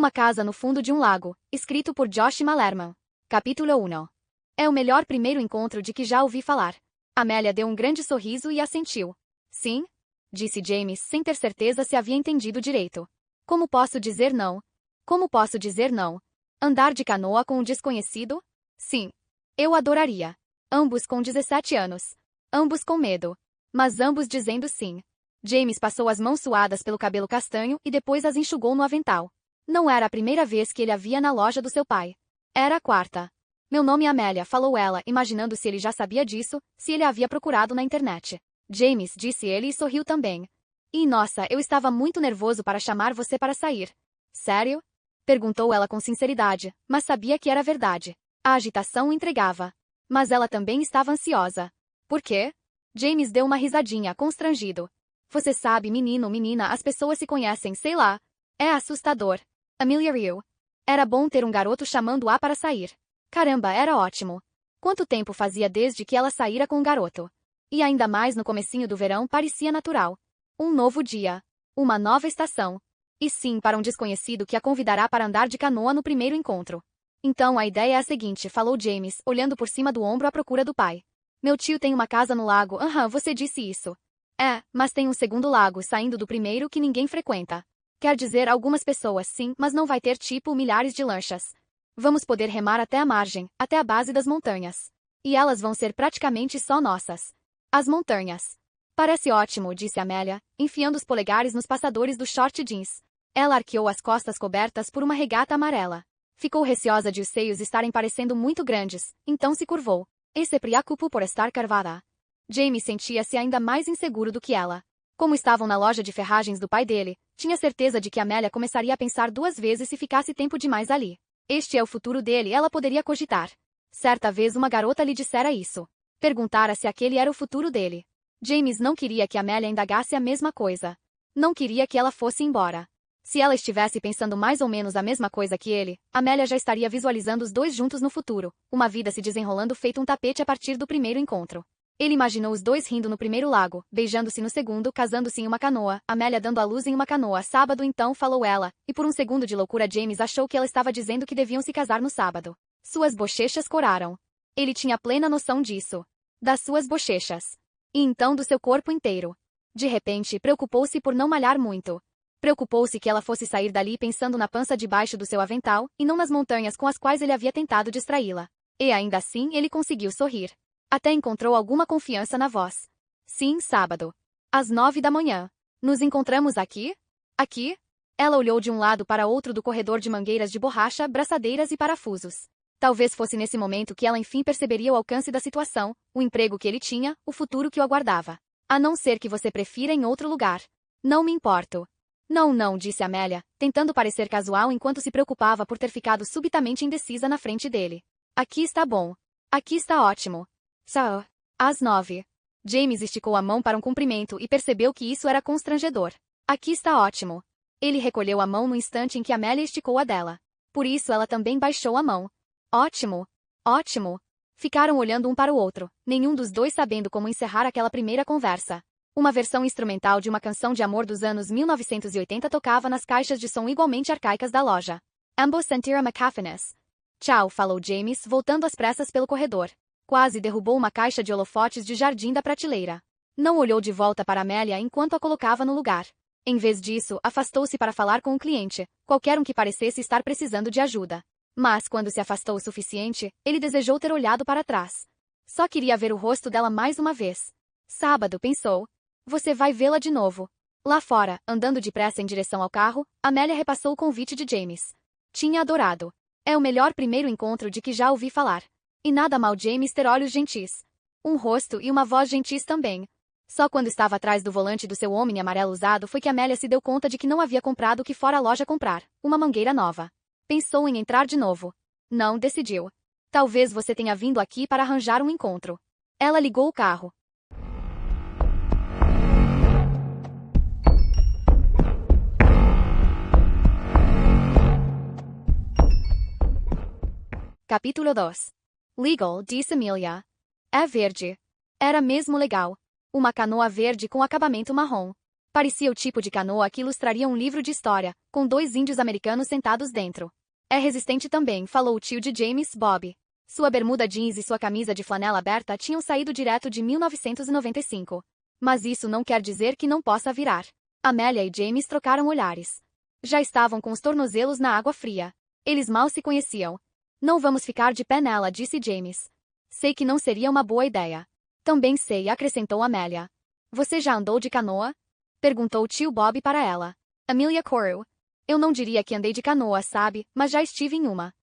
Uma casa no fundo de um lago, escrito por Josh Malerman. Capítulo 1. É o melhor primeiro encontro de que já ouvi falar. Amélia deu um grande sorriso e assentiu. Sim? Disse James, sem ter certeza se havia entendido direito. Como posso dizer não? Como posso dizer não? Andar de canoa com um desconhecido? Sim. Eu adoraria. Ambos com 17 anos. Ambos com medo. Mas ambos dizendo sim. James passou as mãos suadas pelo cabelo castanho e depois as enxugou no avental. Não era a primeira vez que ele a via na loja do seu pai. Era a quarta. Meu nome é Amélia, falou ela, imaginando se ele já sabia disso, se ele a havia procurado na internet. James, disse ele e sorriu também. E nossa, eu estava muito nervoso para chamar você para sair. Sério? Perguntou ela com sinceridade, mas sabia que era verdade. A agitação o entregava. Mas ela também estava ansiosa. Por quê? James deu uma risadinha, constrangido. Você sabe, menino, menina, as pessoas se conhecem, sei lá. É assustador. Amelia riu. Era bom ter um garoto chamando-a para sair. Caramba, era ótimo. Quanto tempo fazia desde que ela saíra com um garoto? E ainda mais no comecinho do verão parecia natural. Um novo dia. Uma nova estação. E sim, para um desconhecido que a convidará para andar de canoa no primeiro encontro. Então a ideia é a seguinte, falou James, olhando por cima do ombro à procura do pai. Meu tio tem uma casa no lago, você disse isso. É, mas tem um segundo lago saindo do primeiro que ninguém frequenta. Quer dizer, algumas pessoas sim, mas não vai ter tipo milhares de lanchas. Vamos poder remar até a margem, até a base das montanhas. E elas vão ser praticamente só nossas. As montanhas. Parece ótimo, disse Amélia, enfiando os polegares nos passadores do short jeans. Ela arqueou as costas cobertas por uma regata amarela. Ficou receosa de os seios estarem parecendo muito grandes, então se curvou. E se preocupou por estar curvada. Jamie sentia-se ainda mais inseguro do que ela. Como estavam na loja de ferragens do pai dele, tinha certeza de que Amélia começaria a pensar duas vezes se ficasse tempo demais ali. Este é o futuro dele, ela poderia cogitar. Certa vez uma garota lhe dissera isso. Perguntara se aquele era o futuro dele. James não queria que Amélia indagasse a mesma coisa. Não queria que ela fosse embora. Se ela estivesse pensando mais ou menos a mesma coisa que ele, Amélia já estaria visualizando os dois juntos no futuro, uma vida se desenrolando feito um tapete a partir do primeiro encontro. Ele imaginou os dois rindo no primeiro lago, beijando-se no segundo, casando-se em uma canoa, Amélia dando à luz em uma canoa. Sábado então, falou ela, e por um segundo de loucura James achou que ela estava dizendo que deviam se casar no sábado. Suas bochechas coraram. Ele tinha plena noção disso. Das suas bochechas. E então do seu corpo inteiro. De repente, preocupou-se por não malhar muito. Preocupou-se que ela fosse sair dali pensando na pança debaixo do seu avental, e não nas montanhas com as quais ele havia tentado distraí-la. E ainda assim ele conseguiu sorrir. Até encontrou alguma confiança na voz. Sim, sábado. Às 9 da manhã. Nos encontramos aqui? Aqui? Ela olhou de um lado para outro do corredor de mangueiras de borracha, braçadeiras e parafusos. Talvez fosse nesse momento que ela enfim perceberia o alcance da situação, o emprego que ele tinha, o futuro que o aguardava. A não ser que você prefira em outro lugar. Não me importo. Não, disse Amélia, tentando parecer casual enquanto se preocupava por ter ficado subitamente indecisa na frente dele. Aqui está bom. Aqui está ótimo. Só. Às 9. James esticou a mão para um cumprimento e percebeu que isso era constrangedor. Aqui está ótimo. Ele recolheu a mão no instante em que Amélia esticou a dela. Por isso ela também baixou a mão. Ótimo. Ótimo. Ficaram olhando um para o outro, nenhum dos dois sabendo como encerrar aquela primeira conversa. Uma versão instrumental de uma canção de amor dos anos 1980 tocava nas caixas de som igualmente arcaicas da loja. Ambos sentiram uma cacofonia. Tchau, falou James, voltando às pressas pelo corredor. Quase derrubou uma caixa de holofotes de jardim da prateleira. Não olhou de volta para Amélia enquanto a colocava no lugar. Em vez disso, afastou-se para falar com um cliente, qualquer um que parecesse estar precisando de ajuda. Mas, quando se afastou o suficiente, ele desejou ter olhado para trás. Só queria ver o rosto dela mais uma vez. Sábado, pensou. Você vai vê-la de novo. Lá fora, andando depressa em direção ao carro, Amélia repassou o convite de James. Tinha adorado. É o melhor primeiro encontro de que já ouvi falar. E nada mal James ter olhos gentis. Um rosto e uma voz gentis também. Só quando estava atrás do volante do seu Omni amarelo usado foi que Amélia se deu conta de que não havia comprado o que fora à loja comprar, uma mangueira nova. Pensou em entrar de novo. Não, decidiu. Talvez você tenha vindo aqui para arranjar um encontro. Ela ligou o carro. Capítulo 2. Legal, disse Amelia. É verde. Era mesmo legal. Uma canoa verde com acabamento marrom. Parecia o tipo de canoa que ilustraria um livro de história, com 2 índios americanos sentados dentro. É resistente também, falou o tio de James, Bob. Sua bermuda jeans e sua camisa de flanela aberta tinham saído direto de 1995. Mas isso não quer dizer que não possa virar. Amélia e James trocaram olhares. Já estavam com os tornozelos na água fria. Eles mal se conheciam. Não vamos ficar de pé nela, disse James. Sei que não seria uma boa ideia. Também sei, acrescentou Amélia. Você já andou de canoa? Perguntou o tio Bob para ela. Amelia correu. Eu não diria que andei de canoa, sabe, mas já estive em uma.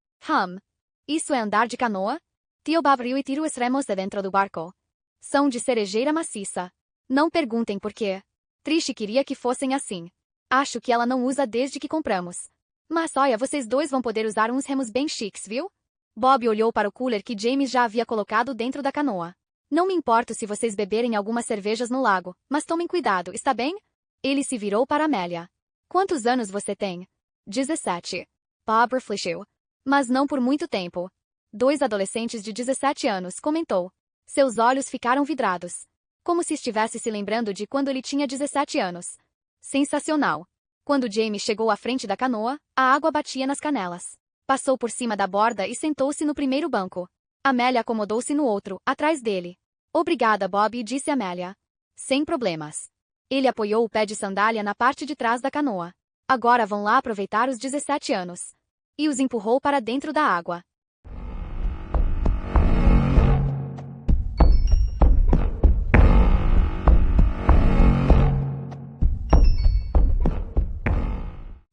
Isso é andar de canoa? Tio Bob riu e tirou os remos de dentro do barco. São de cerejeira maciça. Não perguntem por quê. Trish queria que fossem assim. Acho que ela não usa desde que compramos. Mas olha, vocês dois vão poder usar uns remos bem chiques, viu? Bob olhou para o cooler que James já havia colocado dentro da canoa. Não me importo se vocês beberem algumas cervejas no lago, mas tomem cuidado, está bem? Ele se virou para Amélia. Quantos anos você tem? 17. Bob refletiu. Mas não por muito tempo. 2 adolescentes de 17 anos, comentou. Seus olhos ficaram vidrados. Como se estivesse se lembrando de quando ele tinha 17 anos. Sensacional. Quando James chegou à frente da canoa, a água batia nas canelas. Passou por cima da borda e sentou-se no primeiro banco. Amélia acomodou-se no outro, atrás dele. Obrigada, Bob, disse Amélia. Sem problemas. Ele apoiou o pé de sandália na parte de trás da canoa. Agora vão lá aproveitar os 17 anos. E os empurrou para dentro da água.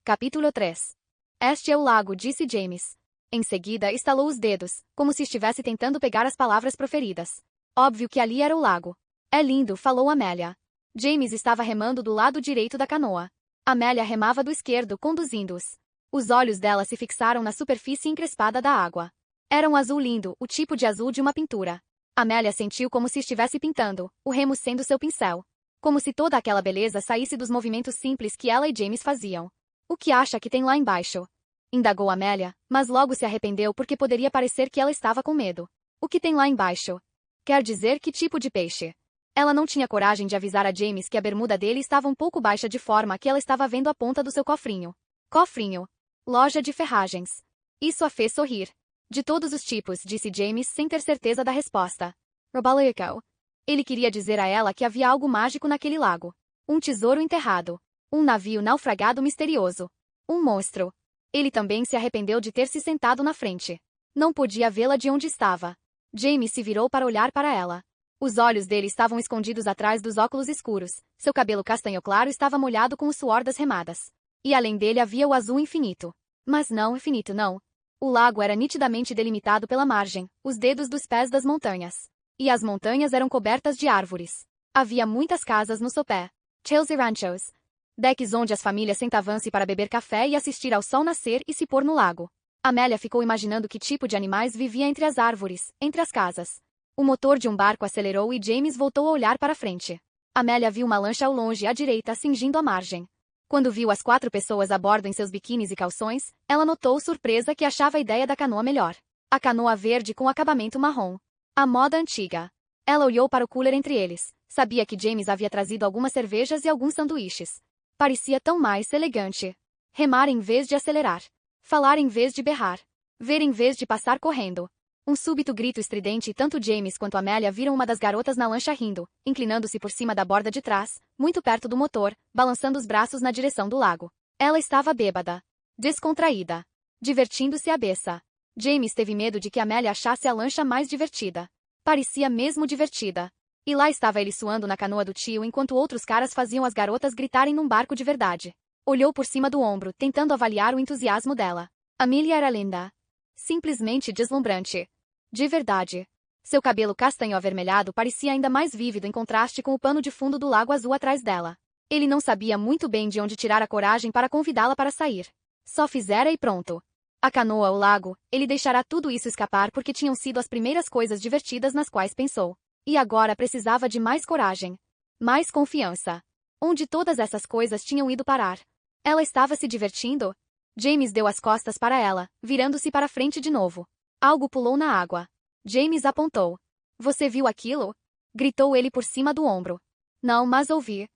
Capítulo 3. Este é o lago, disse James. Em seguida, estalou os dedos, como se estivesse tentando pegar as palavras proferidas. Óbvio que ali era o lago. É lindo, falou Amélia. James estava remando do lado direito da canoa. Amélia remava do esquerdo, conduzindo-os. Os olhos dela se fixaram na superfície encrespada da água. Era um azul lindo, o tipo de azul de uma pintura. Amélia sentiu como se estivesse pintando, o remo sendo seu pincel. Como se toda aquela beleza saísse dos movimentos simples que ela e James faziam. O que acha que tem lá embaixo? Indagou Amélia, mas logo se arrependeu porque poderia parecer que ela estava com medo. O que tem lá embaixo? Quer dizer que tipo de peixe? Ela não tinha coragem de avisar a James que a bermuda dele estava um pouco baixa de forma que ela estava vendo a ponta do seu cofrinho. Cofrinho. Loja de ferragens. Isso a fez sorrir. De todos os tipos, disse James sem ter certeza da resposta. Robalico. Ele queria dizer a ela que havia algo mágico naquele lago. Um tesouro enterrado. Um navio naufragado misterioso. Um monstro. Ele também se arrependeu de ter se sentado na frente. Não podia vê-la de onde estava. James se virou para olhar para ela. Os olhos dele estavam escondidos atrás dos óculos escuros. Seu cabelo castanho claro estava molhado com o suor das remadas. E além dele havia o azul infinito. Mas não infinito, não. O lago era nitidamente delimitado pela margem, os dedos dos pés das montanhas. E as montanhas eram cobertas de árvores. Havia muitas casas no sopé. Chelsea Ranchos. Decks onde as famílias sentavam-se para beber café e assistir ao sol nascer e se pôr no lago. Amélia ficou imaginando que tipo de animais vivia entre as árvores, entre as casas. O motor de um barco acelerou e James voltou a olhar para frente. Amélia viu uma lancha ao longe à direita cingindo a margem. Quando viu as 4 pessoas a bordo em seus biquínis e calções, ela notou surpresa que achava a ideia da canoa melhor. A canoa verde com acabamento marrom. A moda antiga. Ela olhou para o cooler entre eles. Sabia que James havia trazido algumas cervejas e alguns sanduíches. Parecia tão mais elegante. Remar em vez de acelerar. Falar em vez de berrar. Ver em vez de passar correndo. Um súbito grito estridente e tanto James quanto Amélia viram uma das garotas na lancha rindo, inclinando-se por cima da borda de trás, muito perto do motor, balançando os braços na direção do lago. Ela estava bêbada. Descontraída. Divertindo-se à beça. James teve medo de que Amélia achasse a lancha mais divertida. Parecia mesmo divertida. E lá estava ele suando na canoa do tio enquanto outros caras faziam as garotas gritarem num barco de verdade. Olhou por cima do ombro, tentando avaliar o entusiasmo dela. Amelia era linda. Simplesmente deslumbrante. De verdade. Seu cabelo castanho avermelhado parecia ainda mais vívido em contraste com o pano de fundo do lago azul atrás dela. Ele não sabia muito bem de onde tirar a coragem para convidá-la para sair. Só fizera e pronto. A canoa, o lago, ele deixará tudo isso escapar porque tinham sido as primeiras coisas divertidas nas quais pensou. E agora precisava de mais coragem. Mais confiança. Onde todas essas coisas tinham ido parar? Ela estava se divertindo? James deu as costas para ela, virando-se para frente de novo. Algo pulou na água. James apontou. Você viu aquilo? Gritou ele por cima do ombro. Não, mas ouvi.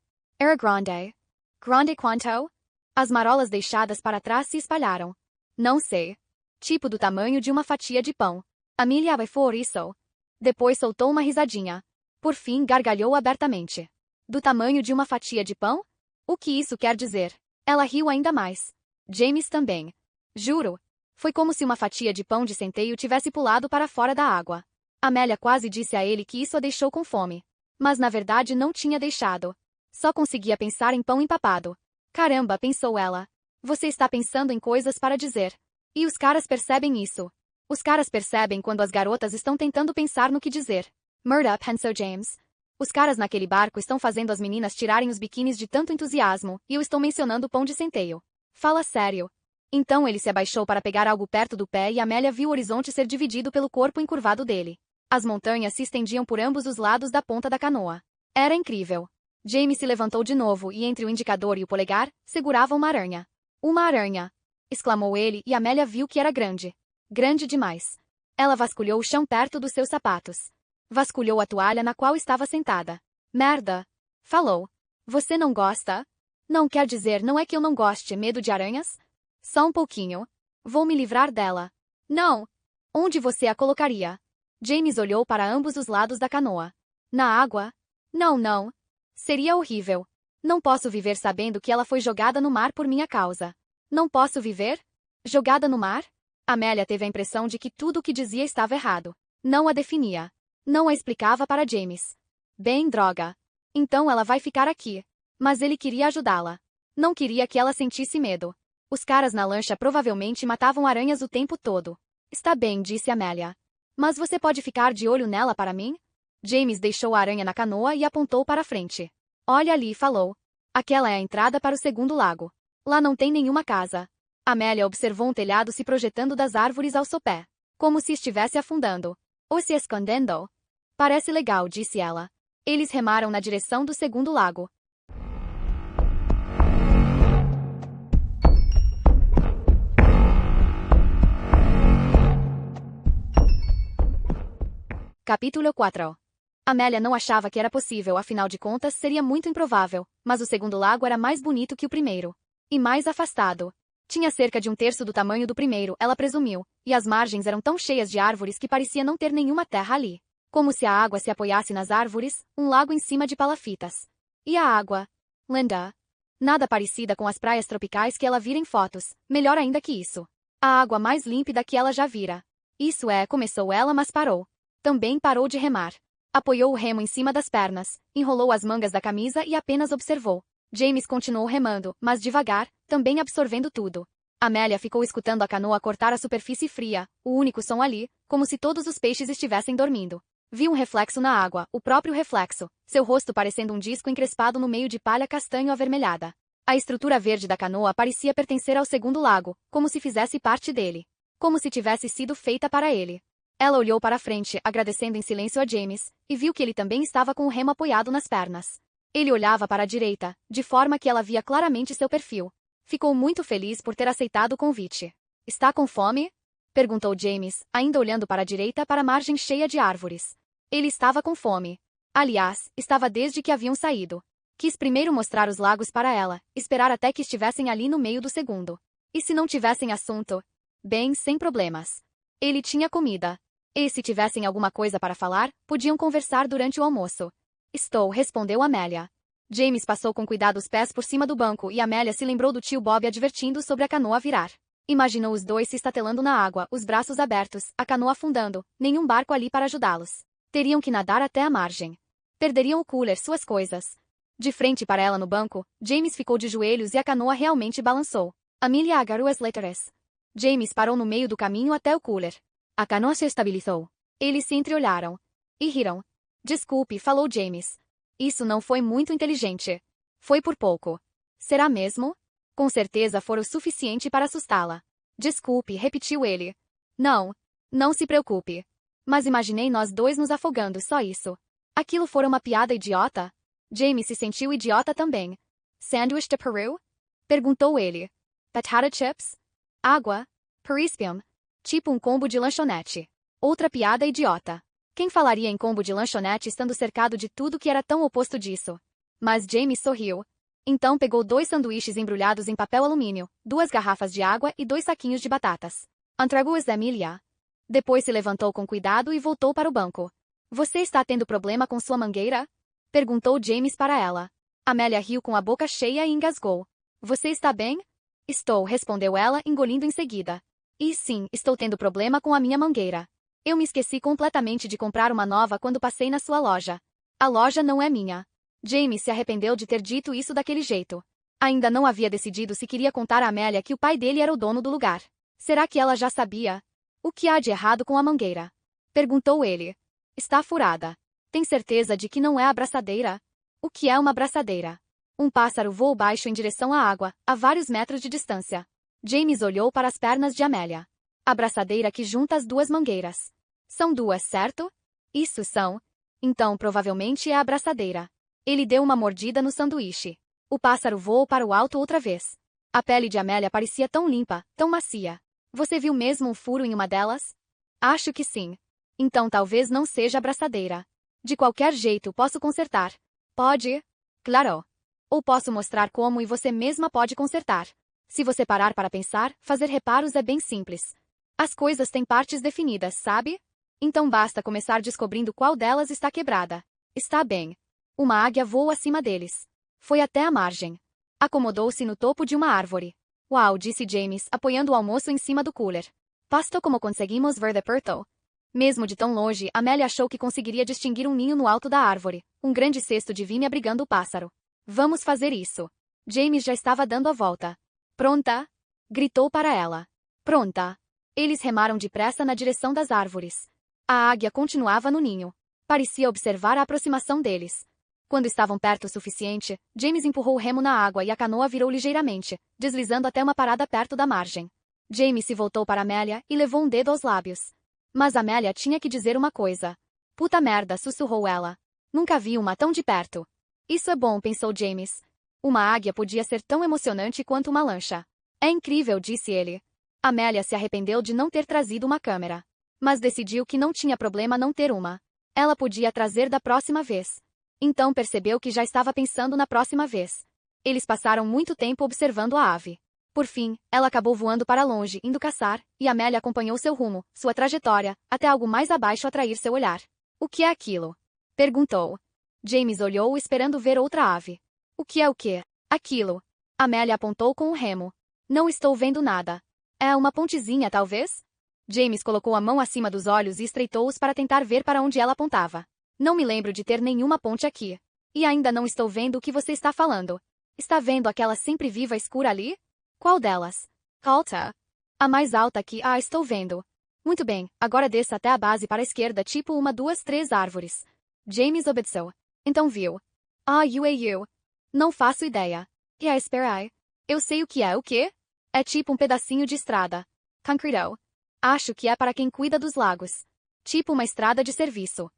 Era grande. Grande quanto? As marolas deixadas para trás se espalharam. Não sei. Tipo do tamanho de uma fatia de pão. Amelia vai for isso. Depois soltou uma risadinha. Por fim gargalhou abertamente. Do tamanho de uma fatia de pão? O que isso quer dizer? Ela riu ainda mais. James também. Juro. Foi como se uma fatia de pão de centeio tivesse pulado para fora da água. Amélia quase disse a ele que isso a deixou com fome. Mas na verdade não tinha deixado. Só conseguia pensar em pão empapado. Caramba, pensou ela. Você está pensando em coisas para dizer. E os caras percebem isso. Os caras percebem quando as garotas estão tentando pensar no que dizer. Murda, pensou James. Os caras naquele barco estão fazendo as meninas tirarem os biquínis de tanto entusiasmo, e eu estou mencionando o pão de centeio. Fala sério. Então ele se abaixou para pegar algo perto do pé e Amélia viu o horizonte ser dividido pelo corpo encurvado dele. As montanhas se estendiam por ambos os lados da ponta da canoa. Era incrível. James se levantou de novo e entre o indicador e o polegar, segurava uma aranha. Uma aranha! Exclamou ele e Amélia viu que era grande. Grande demais. Ela vasculhou o chão perto dos seus sapatos. Vasculhou a toalha na qual estava sentada. Merda! Falou. Você não gosta? Não quer dizer não é que eu não goste, medo de aranhas? Só um pouquinho. Vou me livrar dela. Não! Onde você a colocaria? James olhou para ambos os lados da canoa. Na água? Não, não. Seria horrível. Não posso viver sabendo que ela foi jogada no mar por minha causa. Não posso viver? Jogada no mar? Amélia teve a impressão de que tudo o que dizia estava errado. Não a definia. Não a explicava para James. Bem, droga. Então ela vai ficar aqui. Mas ele queria ajudá-la. Não queria que ela sentisse medo. Os caras na lancha provavelmente matavam aranhas o tempo todo. Está bem, disse Amélia. Mas você pode ficar de olho nela para mim? James deixou a aranha na canoa e apontou para frente. Olha ali, falou. Aquela é a entrada para o segundo lago. Lá não tem nenhuma casa. Amélia observou um telhado se projetando das árvores ao sopé. Como se estivesse afundando. Ou se escondendo. Parece legal, disse ela. Eles remaram na direção do segundo lago. Capítulo 4. Amélia não achava que era possível, afinal de contas seria muito improvável, mas o segundo lago era mais bonito que o primeiro. E mais afastado. Tinha cerca de um terço do tamanho do primeiro, ela presumiu, e as margens eram tão cheias de árvores que parecia não ter nenhuma terra ali. Como se a água se apoiasse nas árvores, um lago em cima de palafitas. E a água? Linda. Nada parecida com as praias tropicais que ela vira em fotos, melhor ainda que isso. A água mais límpida que ela já vira. Isso é, começou ela, mas parou. Também parou de remar. Apoiou o remo em cima das pernas, enrolou as mangas da camisa e apenas observou. James continuou remando, mas devagar, também absorvendo tudo. Amélia ficou escutando a canoa cortar a superfície fria, o único som ali, como se todos os peixes estivessem dormindo. Viu um reflexo na água, o próprio reflexo, seu rosto parecendo um disco encrespado no meio de palha castanho-avermelhada. A estrutura verde da canoa parecia pertencer ao segundo lago, como se fizesse parte dele. Como se tivesse sido feita para ele. Ela olhou para a frente, agradecendo em silêncio a James, e viu que ele também estava com o remo apoiado nas pernas. Ele olhava para a direita, de forma que ela via claramente seu perfil. Ficou muito feliz por ter aceitado o convite. Está com fome? Perguntou James, ainda olhando para a direita para a margem cheia de árvores. Ele estava com fome. Aliás, estava desde que haviam saído. Quis primeiro mostrar os lagos para ela, esperar até que estivessem ali no meio do segundo. E se não tivessem assunto? Bem, sem problemas. Ele tinha comida. E se tivessem alguma coisa para falar, podiam conversar durante o almoço. Estou, respondeu Amélia. James passou com cuidado os pés por cima do banco e Amélia se lembrou do tio Bob advertindo sobre a canoa virar. Imaginou os dois se estatelando na água, os braços abertos, a canoa afundando, nenhum barco ali para ajudá-los. Teriam que nadar até a margem. Perderiam o cooler, suas coisas. De frente para ela no banco, James ficou de joelhos e a canoa realmente balançou. Amelia agarrou as letras. James parou no meio do caminho até o cooler. A canoa se estabilizou. Eles se entreolharam. E riram. Desculpe, falou James. Isso não foi muito inteligente. Foi por pouco. Será mesmo? Com certeza for o suficiente para assustá-la. Desculpe, repetiu ele. Não. Não se preocupe. Mas imaginei nós dois nos afogando, só isso. Aquilo fora uma piada idiota? James se sentiu idiota também. Sanduíche de Peru? Perguntou ele. Batata chips? Água? Perispium? Tipo um combo de lanchonete. Outra piada idiota. Quem falaria em combo de lanchonete estando cercado de tudo que era tão oposto disso? Mas James sorriu. Então pegou 2 sanduíches embrulhados em papel alumínio, 2 garrafas de água e 2 saquinhos de batatas. Entregou-os a Amelia. Depois se levantou com cuidado e voltou para o banco. Você está tendo problema com sua mangueira? Perguntou James para ela. Amelia riu com a boca cheia e engasgou. Você está bem? Estou, respondeu ela, engolindo em seguida. E sim, estou tendo problema com a minha mangueira. Eu me esqueci completamente de comprar uma nova quando passei na sua loja. A loja não é minha. James se arrependeu de ter dito isso daquele jeito. Ainda não havia decidido se queria contar a Amelia que o pai dele era o dono do lugar. Será que ela já sabia? O que há de errado com a mangueira? Perguntou ele. Está furada. Tem certeza de que não é a abraçadeira? O que é uma abraçadeira? Um pássaro voou baixo em direção à água, a vários metros de distância. James olhou para as pernas de Amelia. A abraçadeira que junta as 2 mangueiras. São 2, certo? Isso são. Então provavelmente é a abraçadeira. Ele deu uma mordida no sanduíche. O pássaro voou para o alto outra vez. A pele de Amelia parecia tão limpa, tão macia. Você viu mesmo um furo em uma delas? Acho que sim. Então talvez não seja a abraçadeira. De qualquer jeito, posso consertar. Pode? Claro. Ou posso mostrar como e você mesma pode consertar. Se você parar para pensar, fazer reparos é bem simples. As coisas têm partes definidas, sabe? Então basta começar descobrindo qual delas está quebrada. Está bem. Uma águia voou acima deles. Foi até a margem. Acomodou-se no topo de uma árvore. Uau, disse James, apoiando o almoço em cima do cooler. Pasto como conseguimos ver de perto. Mesmo de tão longe, Amelia achou que conseguiria distinguir um ninho no alto da árvore, um grande cesto de vime abrigando o pássaro. Vamos fazer isso. James já estava dando a volta. Pronta? Gritou para ela. Pronta. Eles remaram depressa na direção das árvores. A águia continuava no ninho. Parecia observar a aproximação deles. Quando estavam perto o suficiente, James empurrou o remo na água e a canoa virou ligeiramente, deslizando até uma parada perto da margem. James se voltou para Amelia e levou um dedo aos lábios. Mas Amelia tinha que dizer uma coisa. Puta merda, sussurrou ela. Nunca vi uma tão de perto. Isso é bom, pensou James. Uma águia podia ser tão emocionante quanto uma lancha. É incrível, disse ele. Amelia se arrependeu de não ter trazido uma câmera. Mas decidiu que não tinha problema não ter uma. Ela podia trazer da próxima vez. Então percebeu que já estava pensando na próxima vez. Eles passaram muito tempo observando a ave. Por fim, ela acabou voando para longe, indo caçar, e Amelia acompanhou seu rumo, sua trajetória, até algo mais abaixo atrair seu olhar. O que é aquilo? Perguntou. James olhou esperando ver outra ave. O que é o quê? Aquilo. Amelia apontou com o remo. Não estou vendo nada. É uma pontezinha, talvez? James colocou a mão acima dos olhos e estreitou-os para tentar ver para onde ela apontava. Não me lembro de ter nenhuma ponte aqui. E ainda não estou vendo o que você está falando. Está vendo aquela sempre viva escura ali? Qual delas? Alta. A mais alta que estou vendo. Muito bem, agora desça até a base para a esquerda, tipo 1, 2, 3 árvores. James obedeceu. Então viu. You. Não faço ideia. Espera aí. Eu sei o que é, o quê? É tipo um pedacinho de estrada. Concreto. Acho que é para quem cuida dos lagos. Tipo uma estrada de serviço.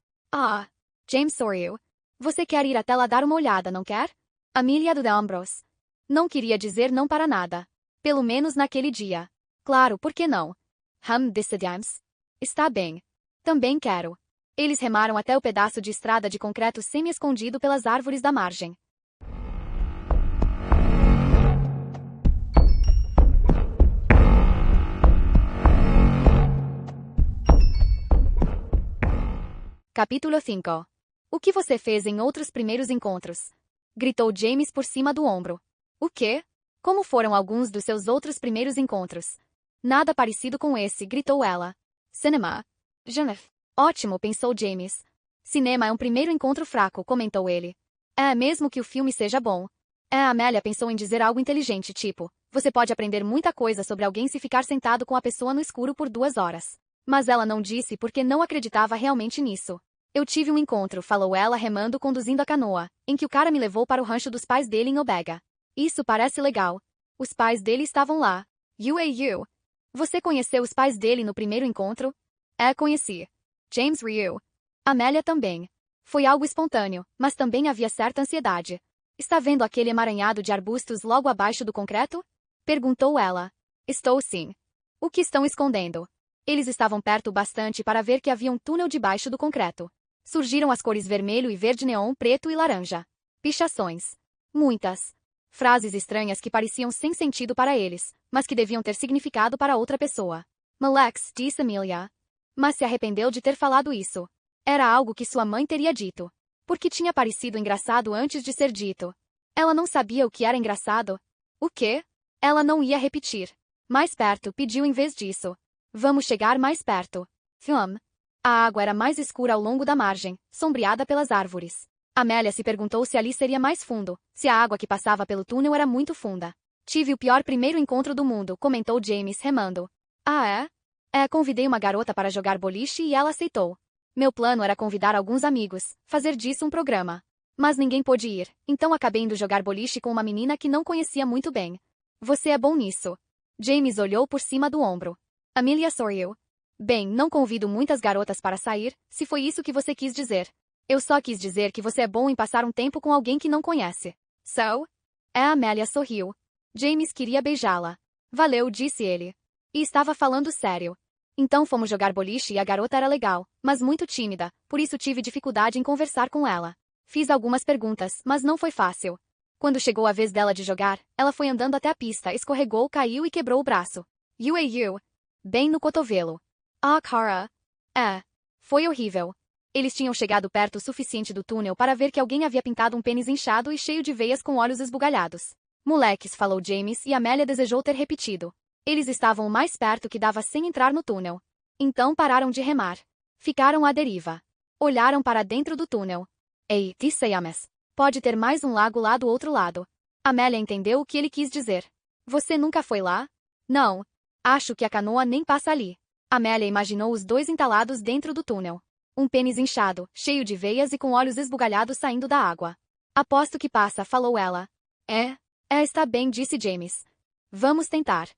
James sorriu. Você quer ir até lá dar uma olhada, não quer? Amelia do ombros. Não queria dizer não para nada. Pelo menos naquele dia. Claro, por que não? Disse James. Está bem. Também quero. Eles remaram até o pedaço de estrada de concreto semi-escondido pelas árvores da margem. Capítulo 5. O que você fez em outros primeiros encontros? Gritou James por cima do ombro. O quê? Como foram alguns dos seus outros primeiros encontros? Nada parecido com esse, gritou ela. Cinema. Jennifer. Ótimo, pensou James. Cinema é um primeiro encontro fraco, comentou ele. É, mesmo que o filme seja bom. A Amelia pensou em dizer algo inteligente, tipo, você pode aprender muita coisa sobre alguém se ficar sentado com a pessoa no escuro por 2 horas. Mas ela não disse porque não acreditava realmente nisso. Eu tive um encontro, falou ela remando conduzindo a canoa, em que o cara me levou para o rancho dos pais dele em Obega. Isso parece legal. Os pais dele estavam lá. You. Você conheceu os pais dele no primeiro encontro? Conheci. James riu. Amelia também. Foi algo espontâneo, mas também havia certa ansiedade. Está vendo aquele emaranhado de arbustos logo abaixo do concreto? Perguntou ela. Estou sim. O que estão escondendo? Eles estavam perto bastante para ver que havia um túnel debaixo do concreto. Surgiram as cores vermelho e verde neon, preto e laranja. Pichações. Muitas. Frases estranhas que pareciam sem sentido para eles, mas que deviam ter significado para outra pessoa. Malex, disse Amelia. Mas se arrependeu de ter falado isso. Era algo que sua mãe teria dito. Porque tinha parecido engraçado antes de ser dito. Ela não sabia o que era engraçado. O quê? Ela não ia repetir. Mais perto, pediu em vez disso. Vamos chegar mais perto. A água era mais escura ao longo da margem, sombreada pelas árvores. Amélia se perguntou se ali seria mais fundo, se a água que passava pelo túnel era muito funda. Tive o pior primeiro encontro do mundo, comentou James, remando. Ah, é? Convidei uma garota para jogar boliche e ela aceitou. Meu plano era convidar alguns amigos, fazer disso um programa. Mas ninguém pôde ir, então acabei indo jogar boliche com uma menina que não conhecia muito bem. Você é bom nisso. James olhou por cima do ombro. Amelia sorriu. Bem, não convido muitas garotas para sair, se foi isso que você quis dizer. Eu só quis dizer que você é bom em passar um tempo com alguém que não conhece. So? Amélia sorriu. James queria beijá-la. Valeu, disse ele. E estava falando sério. Então fomos jogar boliche e a garota era legal, mas muito tímida, por isso tive dificuldade em conversar com ela. Fiz algumas perguntas, mas não foi fácil. Quando chegou a vez dela de jogar, ela foi andando até a pista, escorregou, caiu e quebrou o braço. Bem no cotovelo. Ah, cara. Foi horrível. Eles tinham chegado perto o suficiente do túnel para ver que alguém havia pintado um pênis inchado e cheio de veias com olhos esbugalhados. Moleques, falou James e Amélia desejou ter repetido. Eles estavam o mais perto que dava sem entrar no túnel. Então pararam de remar. Ficaram à deriva. Olharam para dentro do túnel. Ei, disse James. Pode ter mais um lago lá do outro lado. Amélia entendeu o que ele quis dizer. Você nunca foi lá? Não. Acho que a canoa nem passa ali. Amélia imaginou os dois entalados dentro do túnel. Um pênis inchado, cheio de veias e com olhos esbugalhados saindo da água. Aposto que passa, falou ela. Está bem, disse James. Vamos tentar.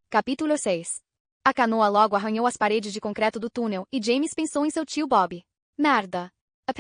Capítulo 6. A canoa logo arranhou as paredes de concreto do túnel e James pensou em seu tio Bob. Merda. A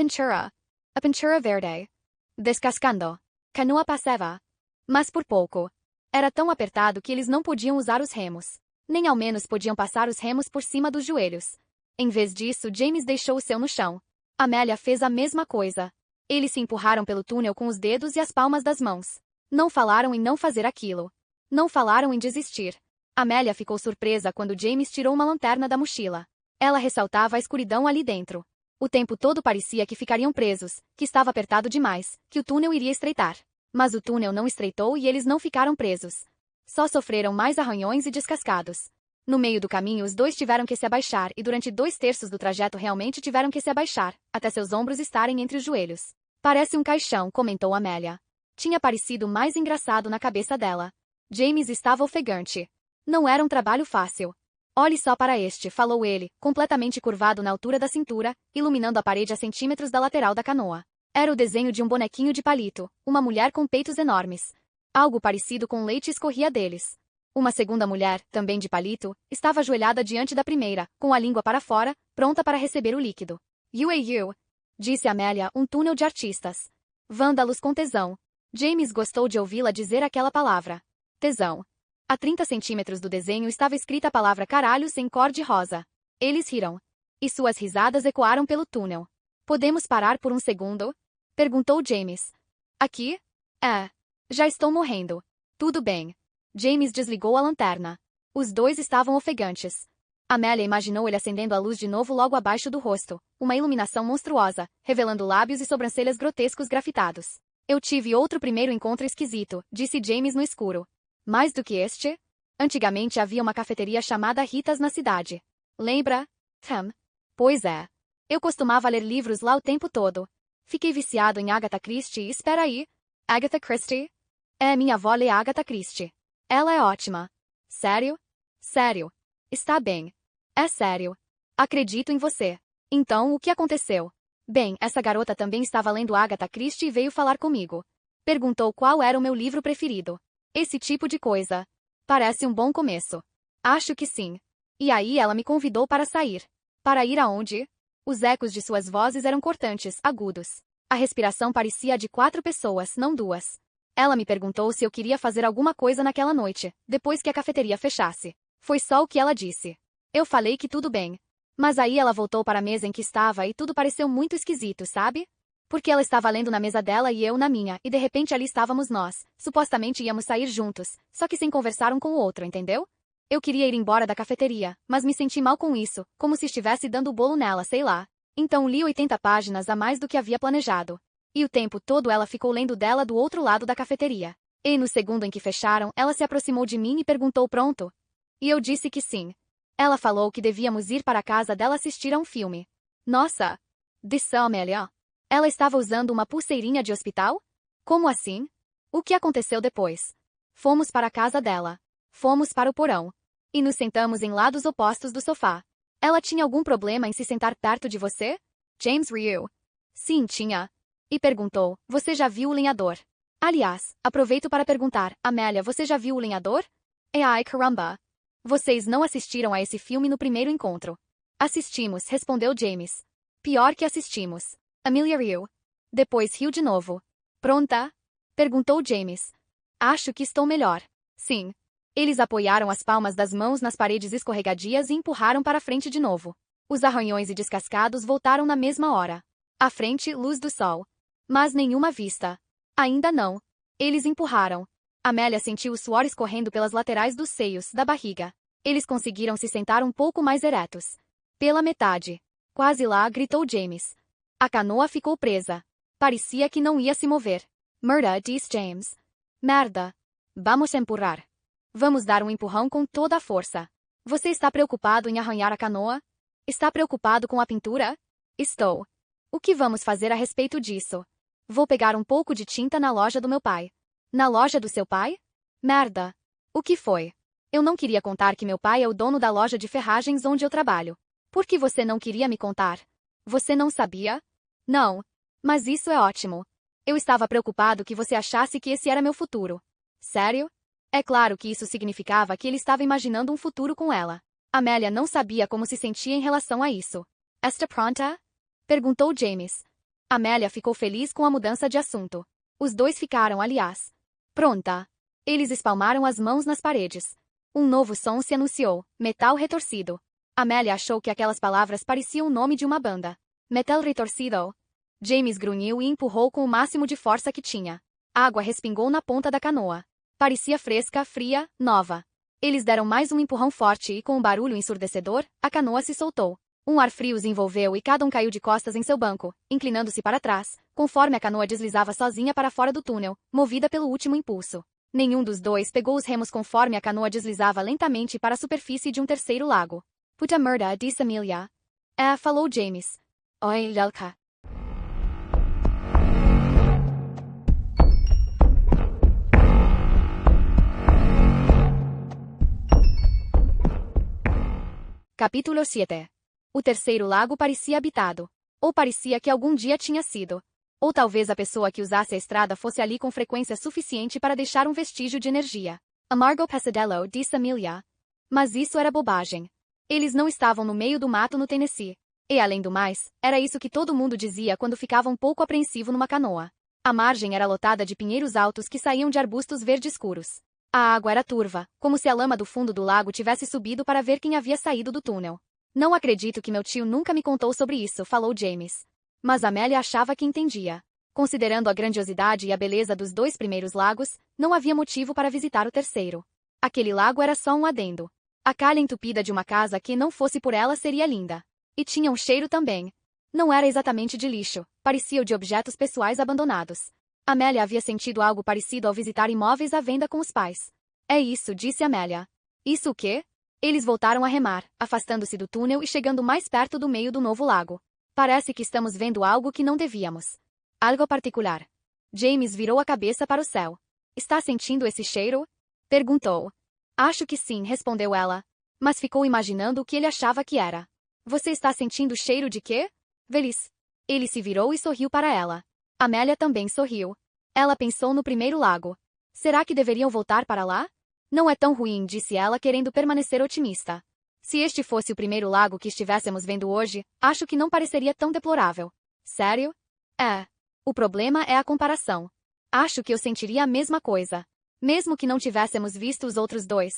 pintura verde. Descascando. Canoa passava. Mas por pouco. Era tão apertado que eles não podiam usar os remos. Nem ao menos podiam passar os remos por cima dos joelhos. Em vez disso, James deixou o seu no chão. Amélia fez a mesma coisa. Eles se empurraram pelo túnel com os dedos e as palmas das mãos. Não falaram em não fazer aquilo. Não falaram em desistir. Amélia ficou surpresa quando James tirou uma lanterna da mochila. Ela ressaltava a escuridão ali dentro. O tempo todo parecia que ficariam presos, que estava apertado demais, que o túnel iria estreitar. Mas o túnel não estreitou e eles não ficaram presos. Só sofreram mais arranhões e descascados. No meio do caminho os dois tiveram que se abaixar e durante 2/3 do trajeto realmente tiveram que se abaixar, até seus ombros estarem entre os joelhos. Parece um caixão, comentou Amélia. Tinha parecido mais engraçado na cabeça dela. James estava ofegante. Não era um trabalho fácil. Olhe só para este, falou ele, completamente curvado na altura da cintura, iluminando a parede a centímetros da lateral da canoa. Era o desenho de um bonequinho de palito, uma mulher com peitos enormes. Algo parecido com leite escorria deles. Uma segunda mulher, também de palito, estava ajoelhada diante da primeira, com a língua para fora, pronta para receber o líquido. Disse Amélia, um túnel de artistas. Vândalos com tesão. James gostou de ouvi-la dizer aquela palavra. Tesão. A 30 centímetros do desenho estava escrita a palavra caralhos em cor de rosa. Eles riram. E suas risadas ecoaram pelo túnel. Podemos parar por um segundo? Perguntou James. Aqui? Já estou morrendo. Tudo bem. James desligou a lanterna. Os dois estavam ofegantes. Amélia imaginou ele acendendo a luz de novo logo abaixo do rosto, uma iluminação monstruosa, revelando lábios e sobrancelhas grotescos grafitados. Eu tive outro primeiro encontro esquisito, disse James no escuro. Mais do que este? Antigamente havia uma cafeteria chamada Ritas na cidade. Lembra? Pois é. Eu costumava ler livros lá o tempo todo. Fiquei viciado em Agatha Christie e espera aí. Agatha Christie? Minha avó lê Agatha Christie. Ela é ótima. Sério? Sério. Está bem. É sério. Acredito em você. Então, o que aconteceu? Bem, essa garota também estava lendo Agatha Christie e veio falar comigo. Perguntou qual era o meu livro preferido. Esse tipo de coisa. Parece um bom começo. Acho que sim. E aí ela me convidou para sair. Para ir aonde? Os ecos de suas vozes eram cortantes, agudos. A respiração parecia a de 4 pessoas, não 2. Ela me perguntou se eu queria fazer alguma coisa naquela noite, depois que a cafeteria fechasse. Foi só o que ela disse. Eu falei que tudo bem. Mas aí ela voltou para a mesa em que estava e tudo pareceu muito esquisito, sabe? Porque ela estava lendo na mesa dela e eu na minha, e de repente ali estávamos nós. Supostamente íamos sair juntos, só que sem conversar um com o outro, entendeu? Eu queria ir embora da cafeteria, mas me senti mal com isso, como se estivesse dando bolo nela, sei lá. Então li 80 páginas a mais do que havia planejado. E o tempo todo ela ficou lendo dela do outro lado da cafeteria. E no segundo em que fecharam, ela se aproximou de mim e perguntou pronto. E eu disse que sim. Ela falou que devíamos ir para a casa dela assistir a um filme. Nossa! Disse Amélia. Ela estava usando uma pulseirinha de hospital? Como assim? O que aconteceu depois? Fomos para a casa dela. Fomos para o porão. E nos sentamos em lados opostos do sofá. Ela tinha algum problema em se sentar perto de você? James riu. Sim, tinha. E perguntou, você já viu o lenhador? Aliás, aproveito para perguntar, Amélia, você já viu o lenhador? Ai, caramba! Vocês não assistiram a esse filme no primeiro encontro. Assistimos, respondeu James. Pior que assistimos. Amelia riu. Depois riu de novo. Pronta? Perguntou James. Acho que estou melhor. Sim. Eles apoiaram as palmas das mãos nas paredes escorregadias e empurraram para frente de novo. Os arranhões e descascados voltaram na mesma hora. À frente, luz do sol. Mas nenhuma vista. Ainda não. Eles empurraram. Amélia sentiu o suor escorrendo pelas laterais dos seios, da barriga. Eles conseguiram se sentar um pouco mais eretos. Pela metade. Quase lá, gritou James. A canoa ficou presa. Parecia que não ia se mover. Merda, disse James. Merda. Vamos empurrar. Vamos dar um empurrão com toda a força. Você está preocupado em arranhar a canoa? Está preocupado com a pintura? Estou. O que vamos fazer a respeito disso? Vou pegar um pouco de tinta na loja do meu pai. Na loja do seu pai? Merda. O que foi? Eu não queria contar que meu pai é o dono da loja de ferragens onde eu trabalho. Por que você não queria me contar? Você não sabia? Não. Mas isso é ótimo. Eu estava preocupado que você achasse que esse era meu futuro. Sério? É claro que isso significava que ele estava imaginando um futuro com ela. Amélia não sabia como se sentia em relação a isso. Está pronta? Perguntou James. Amélia ficou feliz com a mudança de assunto. Os dois ficaram, aliás. Pronta. Eles espalmaram as mãos nas paredes. Um novo som se anunciou, metal retorcido. Amélia achou que aquelas palavras pareciam o nome de uma banda. Metal retorcido. James grunhiu e empurrou com o máximo de força que tinha. Água respingou na ponta da canoa. Parecia fresca, fria, nova. Eles deram mais um empurrão forte e, com um barulho ensurdecedor, a canoa se soltou. Um ar frio os envolveu e cada um caiu de costas em seu banco, inclinando-se para trás, conforme a canoa deslizava sozinha para fora do túnel, movida pelo último impulso. Nenhum dos dois pegou os remos conforme a canoa deslizava lentamente para a superfície de um terceiro lago. Puta merda, disse Amelia. Falou James. Oi, Lelka. Capítulo 7. O terceiro lago parecia habitado. Ou parecia que algum dia tinha sido. Ou talvez a pessoa que usasse a estrada fosse ali com frequência suficiente para deixar um vestígio de energia. Amargo pesadelo, disse Amelia. Mas isso era bobagem. Eles não estavam no meio do mato no Tennessee. E, além do mais, era isso que todo mundo dizia quando ficava um pouco apreensivo numa canoa. A margem era lotada de pinheiros altos que saíam de arbustos verde escuros. A água era turva, como se a lama do fundo do lago tivesse subido para ver quem havia saído do túnel. Não acredito que meu tio nunca me contou sobre isso, falou James. Mas Amélia achava que entendia. Considerando a grandiosidade e a beleza dos dois primeiros lagos, não havia motivo para visitar o terceiro. Aquele lago era só um adendo. A calha entupida de uma casa que não fosse por ela seria linda. E tinha um cheiro também. Não era exatamente de lixo, parecia o de objetos pessoais abandonados. Amélia havia sentido algo parecido ao visitar imóveis à venda com os pais. É isso, disse Amélia. Isso o quê? Eles voltaram a remar, afastando-se do túnel e chegando mais perto do meio do novo lago. Parece que estamos vendo algo que não devíamos. Algo particular. James virou a cabeça para o céu. Está sentindo esse cheiro? Perguntou. Acho que sim, respondeu ela. Mas ficou imaginando o que ele achava que era. Você está sentindo cheiro de quê? Feliz. Ele se virou e sorriu para ela. Amélia também sorriu. Ela pensou no primeiro lago. Será que deveriam voltar para lá? Não é tão ruim, disse ela, querendo permanecer otimista. Se este fosse o primeiro lago que estivéssemos vendo hoje, acho que não pareceria tão deplorável. Sério? É. O problema é a comparação. Acho que eu sentiria a mesma coisa. Mesmo que não tivéssemos visto os outros dois.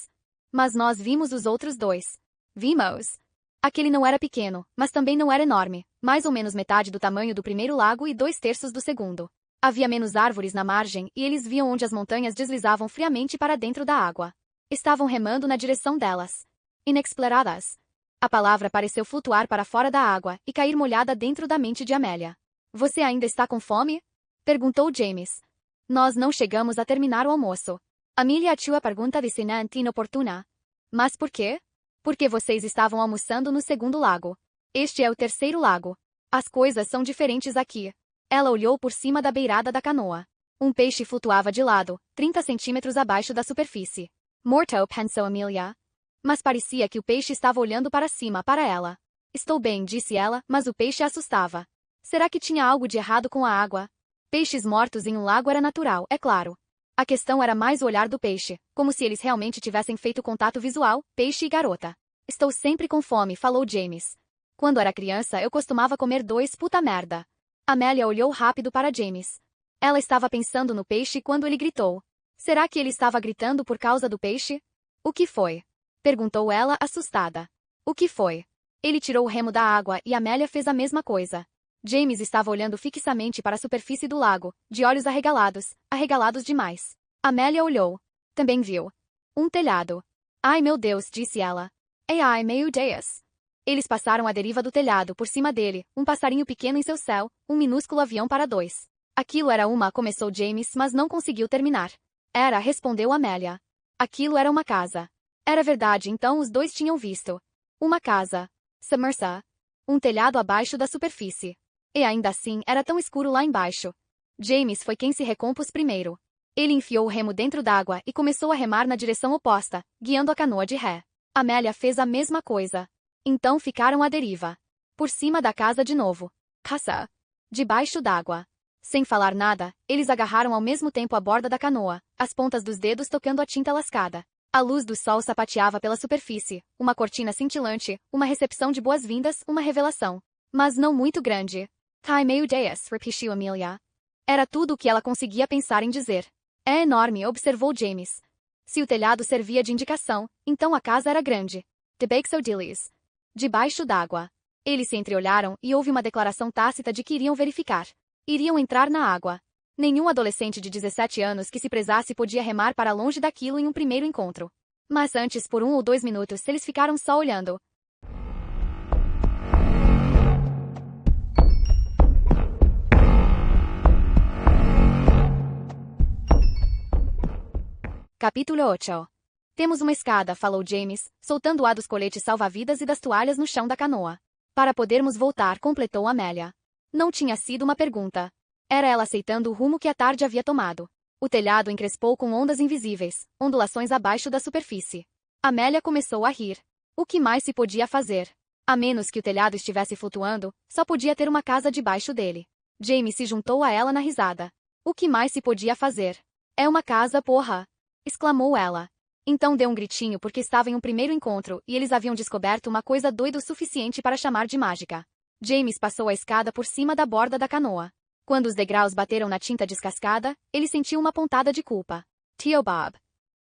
Mas nós vimos os outros dois. Vimos. Aquele não era pequeno, mas também não era enorme, mais ou menos metade do tamanho do primeiro lago e 2/3 do segundo. Havia menos árvores na margem e eles viam onde as montanhas deslizavam friamente para dentro da água. Estavam remando na direção delas. Inexploradas. A palavra pareceu flutuar para fora da água e cair molhada dentro da mente de Amélia. Você ainda está com fome? Perguntou James. Nós não chegamos a terminar o almoço. Amelia achou a pergunta dissonante e inoportuna. Mas por quê? Porque vocês estavam almoçando no segundo lago. Este é o terceiro lago. As coisas são diferentes aqui. Ela olhou por cima da beirada da canoa. Um peixe flutuava de lado, 30 centímetros abaixo da superfície. Morto, pensou Amelia. Mas parecia que o peixe estava olhando para cima, para ela. Estou bem, disse ela, mas o peixe a assustava. Será que tinha algo de errado com a água? Peixes mortos em um lago era natural, é claro. A questão era mais o olhar do peixe, como se eles realmente tivessem feito contato visual, peixe e garota. Estou sempre com fome, falou James. Quando era criança, eu costumava comer 2 puta merda. Amélia olhou rápido para James. Ela estava pensando no peixe quando ele gritou. Será que ele estava gritando por causa do peixe? O que foi? Perguntou ela, assustada. O que foi? Ele tirou o remo da água e Amélia fez a mesma coisa. James estava olhando fixamente para a superfície do lago, de olhos arregalados demais. Amélia olhou. Também viu. Um telhado. Ai meu Deus, disse ela. Ai meu Deus. Eles passaram a deriva do telhado por cima dele, um passarinho pequeno em seu céu, um minúsculo avião para 2. Aquilo era começou James, mas não conseguiu terminar. Respondeu Amélia. Aquilo era uma casa. Era verdade, então os 2 tinham visto. Uma casa. Submersa. Um telhado abaixo da superfície. E ainda assim, era tão escuro lá embaixo. James foi quem se recompôs primeiro. Ele enfiou o remo dentro d'água e começou a remar na direção oposta, guiando a canoa de ré. Amélia fez a mesma coisa. Então ficaram à deriva. Por cima da casa de novo. Caça. Debaixo d'água. Sem falar nada, eles agarraram ao mesmo tempo a borda da canoa, as pontas dos dedos tocando a tinta lascada. A luz do sol sapateava pela superfície, uma cortina cintilante, uma recepção de boas-vindas, uma revelação. Mas não muito grande. Ai meu Deus, repetiu Amelia. Era tudo o que ela conseguia pensar em dizer. É enorme, observou James. Se o telhado servia de indicação, então a casa era grande. Debaixo deles. Debaixo d'água. Eles se entreolharam e houve uma declaração tácita de que iriam verificar. Iriam entrar na água. Nenhum adolescente de 17 anos que se prezasse podia remar para longe daquilo em um primeiro encontro. Mas antes, por 1 ou 2 minutos, eles ficaram só olhando. Capítulo 8. Temos uma escada, falou James, soltando-a dos coletes salva-vidas e das toalhas no chão da canoa. Para podermos voltar, completou Amélia. Não tinha sido uma pergunta. Era ela aceitando o rumo que a tarde havia tomado. O telhado encrespou com ondas invisíveis, ondulações abaixo da superfície. Amélia começou a rir. O que mais se podia fazer? A menos que o telhado estivesse flutuando, só podia ter uma casa debaixo dele. James se juntou a ela na risada. O que mais se podia fazer? É uma casa, porra! Exclamou ela. Então deu um gritinho porque estava em um primeiro encontro e eles haviam descoberto uma coisa doida o suficiente para chamar de mágica. James passou a escada por cima da borda da canoa. Quando os degraus bateram na tinta descascada, ele sentiu uma pontada de culpa. Tio Bob.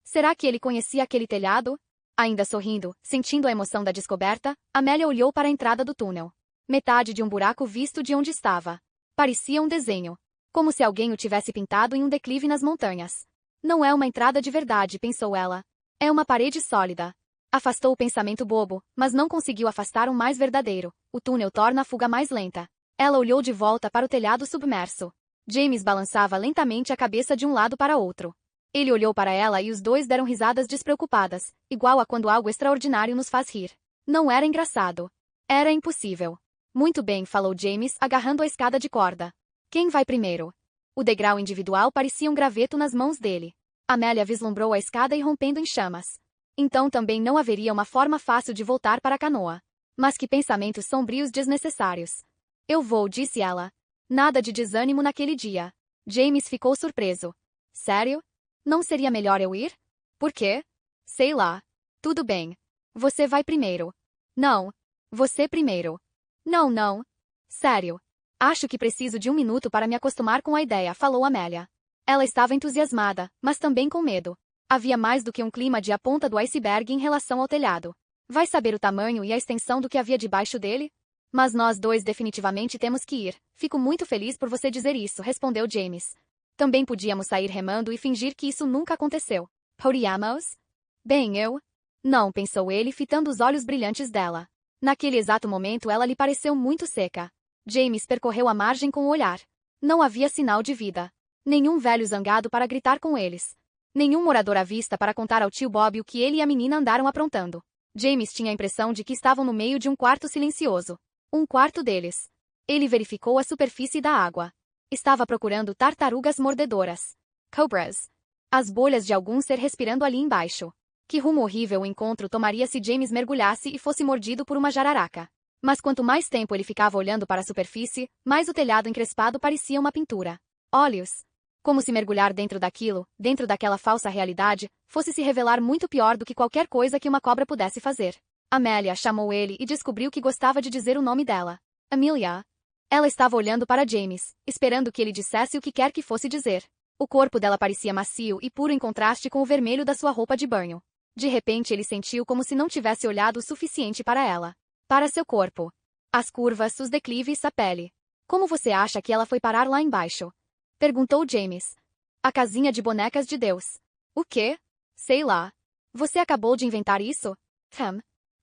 Será que ele conhecia aquele telhado? Ainda sorrindo, sentindo a emoção da descoberta, Amélia olhou para a entrada do túnel. Metade de um buraco visto de onde estava. Parecia um desenho. Como se alguém o tivesse pintado em um declive nas montanhas. Não é uma entrada de verdade, pensou ela. É uma parede sólida. Afastou o pensamento bobo, mas não conseguiu afastar um mais verdadeiro. O túnel torna a fuga mais lenta. Ela olhou de volta para o telhado submerso. James balançava lentamente a cabeça de um lado para outro. Ele olhou para ela e os 2 deram risadas despreocupadas, igual a quando algo extraordinário nos faz rir. Não era engraçado. Era impossível. Muito bem, falou James, agarrando a escada de corda. Quem vai primeiro? O degrau individual parecia um graveto nas mãos dele. Amélia vislumbrou a escada irrompendo em chamas. Então também não haveria uma forma fácil de voltar para a canoa. Mas que pensamentos sombrios desnecessários. Eu vou, disse ela. Nada de desânimo naquele dia. James ficou surpreso. Sério? Não seria melhor eu ir? Por quê? Sei lá. Tudo bem. Você vai primeiro. Não. Você primeiro. Não, não. Sério. Acho que preciso de 1 minuto para me acostumar com a ideia, falou Amélia. Ela estava entusiasmada, mas também com medo. Havia mais do que um clima de a ponta do iceberg em relação ao telhado. Vai saber o tamanho e a extensão do que havia debaixo dele? Mas nós dois definitivamente temos que ir. Fico muito feliz por você dizer isso, respondeu James. Também podíamos sair remando e fingir que isso nunca aconteceu. Podíamos? Bem, eu... Não, pensou ele, fitando os olhos brilhantes dela. Naquele exato momento ela lhe pareceu muito seca. James percorreu a margem com o olhar. Não havia sinal de vida. Nenhum velho zangado para gritar com eles. Nenhum morador à vista para contar ao tio Bob o que ele e a menina andaram aprontando. James tinha a impressão de que estavam no meio de um quarto silencioso. Um quarto deles. Ele verificou a superfície da água. Estava procurando tartarugas mordedoras. Cobras. As bolhas de algum ser respirando ali embaixo. Que rumo horrível o encontro tomaria se James mergulhasse e fosse mordido por uma jararaca. Mas quanto mais tempo ele ficava olhando para a superfície, mais o telhado encrespado parecia uma pintura. Olhos. Como se mergulhar dentro daquilo, dentro daquela falsa realidade, fosse se revelar muito pior do que qualquer coisa que uma cobra pudesse fazer. Amélia chamou ele e descobriu que gostava de dizer o nome dela. Amelia. Ela estava olhando para James, esperando que ele dissesse o que quer que fosse dizer. O corpo dela parecia macio e puro em contraste com o vermelho da sua roupa de banho. De repente ele sentiu como se não tivesse olhado o suficiente para ela. Para seu corpo. As curvas, os declives, a pele. Como você acha que ela foi parar lá embaixo? Perguntou James. A casinha de bonecas de Deus. O quê? Sei lá. Você acabou de inventar isso?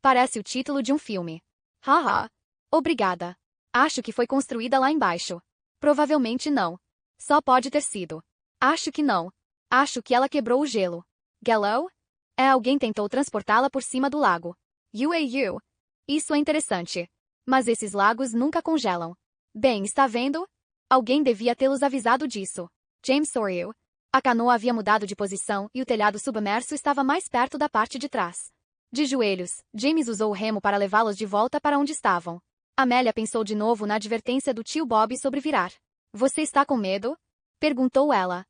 Parece o título de um filme. Haha. Obrigada. Acho que foi construída lá embaixo. Provavelmente não. Só pode ter sido. Acho que não. Acho que ela quebrou o gelo. Gallow? Alguém tentou transportá-la por cima do lago. UAU. Isso é interessante. Mas esses lagos nunca congelam. Bem, está vendo? Alguém devia tê-los avisado disso. James sorriu. A canoa havia mudado de posição e o telhado submerso estava mais perto da parte de trás. De joelhos, James usou o remo para levá-los de volta para onde estavam. Amélia pensou de novo na advertência do tio Bob sobre virar. Você está com medo? Perguntou ela.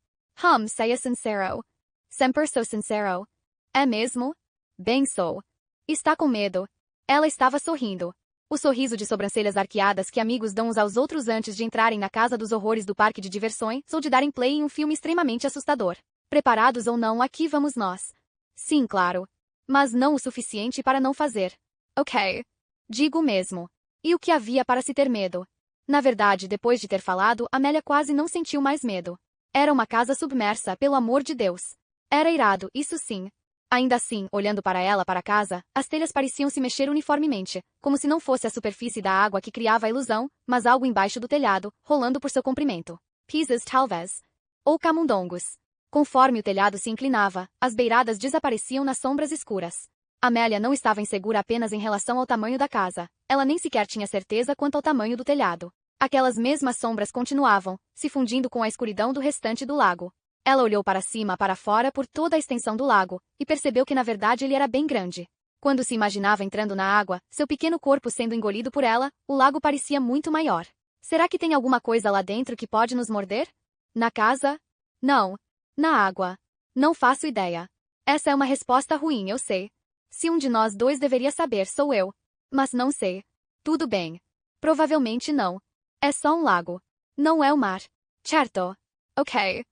Seja sincero. Sempre sou sincero. É mesmo? Bem sou. Está com medo. Ela estava sorrindo. O sorriso de sobrancelhas arqueadas que amigos dão uns aos outros antes de entrarem na casa dos horrores do parque de diversões ou de darem play em um filme extremamente assustador. Preparados ou não, aqui vamos nós. Sim, claro. Mas não o suficiente para não fazer. Ok. Digo mesmo. E o que havia para se ter medo? Na verdade, depois de ter falado, Amélia quase não sentiu mais medo. Era uma casa submersa, pelo amor de Deus. Era irado, isso sim. Ainda assim, olhando para ela para casa, as telhas pareciam se mexer uniformemente, como se não fosse a superfície da água que criava a ilusão, mas algo embaixo do telhado, rolando por seu comprimento. Pisas talvez. Ou camundongos. Conforme o telhado se inclinava, as beiradas desapareciam nas sombras escuras. Amélia não estava insegura apenas em relação ao tamanho da casa, ela nem sequer tinha certeza quanto ao tamanho do telhado. Aquelas mesmas sombras continuavam, se fundindo com a escuridão do restante do lago. Ela olhou para cima, para fora, por toda a extensão do lago, e percebeu que na verdade ele era bem grande. Quando se imaginava entrando na água, seu pequeno corpo sendo engolido por ela, o lago parecia muito maior. Será que tem alguma coisa lá dentro que pode nos morder? Na casa? Não. Na água. Não faço ideia. Essa é uma resposta ruim, eu sei. Se um de nós dois deveria saber, sou eu. Mas não sei. Tudo bem. Provavelmente não. É só um lago. Não é o mar. Certo. Ok.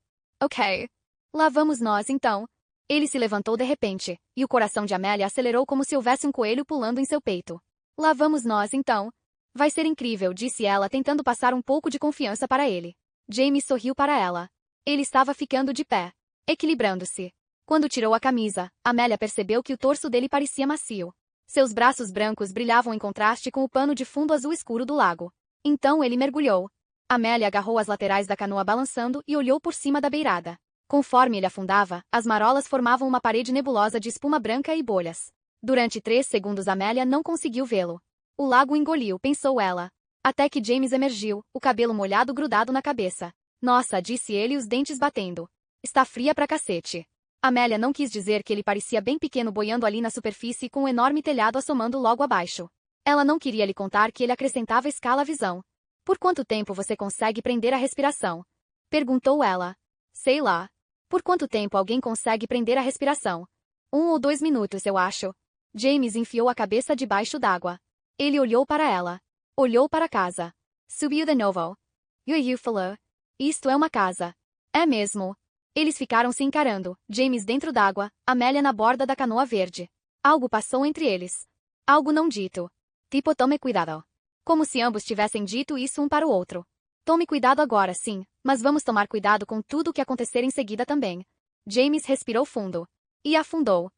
Ok. Lá vamos nós, então. Ele se levantou de repente, e o coração de Amélia acelerou como se houvesse um coelho pulando em seu peito. Lá vamos nós, então. Vai ser incrível, disse ela, tentando passar um pouco de confiança para ele. James sorriu para ela. Ele estava ficando de pé, equilibrando-se. Quando tirou a camisa, Amélia percebeu que o torso dele parecia macio. Seus braços brancos brilhavam em contraste com o pano de fundo azul escuro do lago. Então ele mergulhou. Amélia agarrou as laterais da canoa balançando e olhou por cima da beirada. Conforme ele afundava, as marolas formavam uma parede nebulosa de espuma branca e bolhas. Durante 3 segundos Amélia não conseguiu vê-lo. O lago engoliu, pensou ela. Até que James emergiu, o cabelo molhado grudado na cabeça. Nossa, disse ele, os dentes batendo. Está fria pra cacete. Amélia não quis dizer que ele parecia bem pequeno boiando ali na superfície com um enorme telhado assomando logo abaixo. Ela não queria lhe contar que ele acrescentava escala à visão. Por quanto tempo você consegue prender a respiração? Perguntou ela. Sei lá. Por quanto tempo alguém consegue prender a respiração? 1 ou 2 minutos, eu acho. James enfiou a cabeça debaixo d'água. Ele olhou para ela. Olhou para a casa. Subiu de novo. Yuyu falou. Isto é uma casa. É mesmo. Eles ficaram se encarando, James dentro d'água, Amélia na borda da canoa verde. Algo passou entre eles. Algo não dito. Tipo, tome cuidado. Como se ambos tivessem dito isso um para o outro. Tome cuidado agora, sim, mas vamos tomar cuidado com tudo o que acontecer em seguida também. James respirou fundo. E afundou.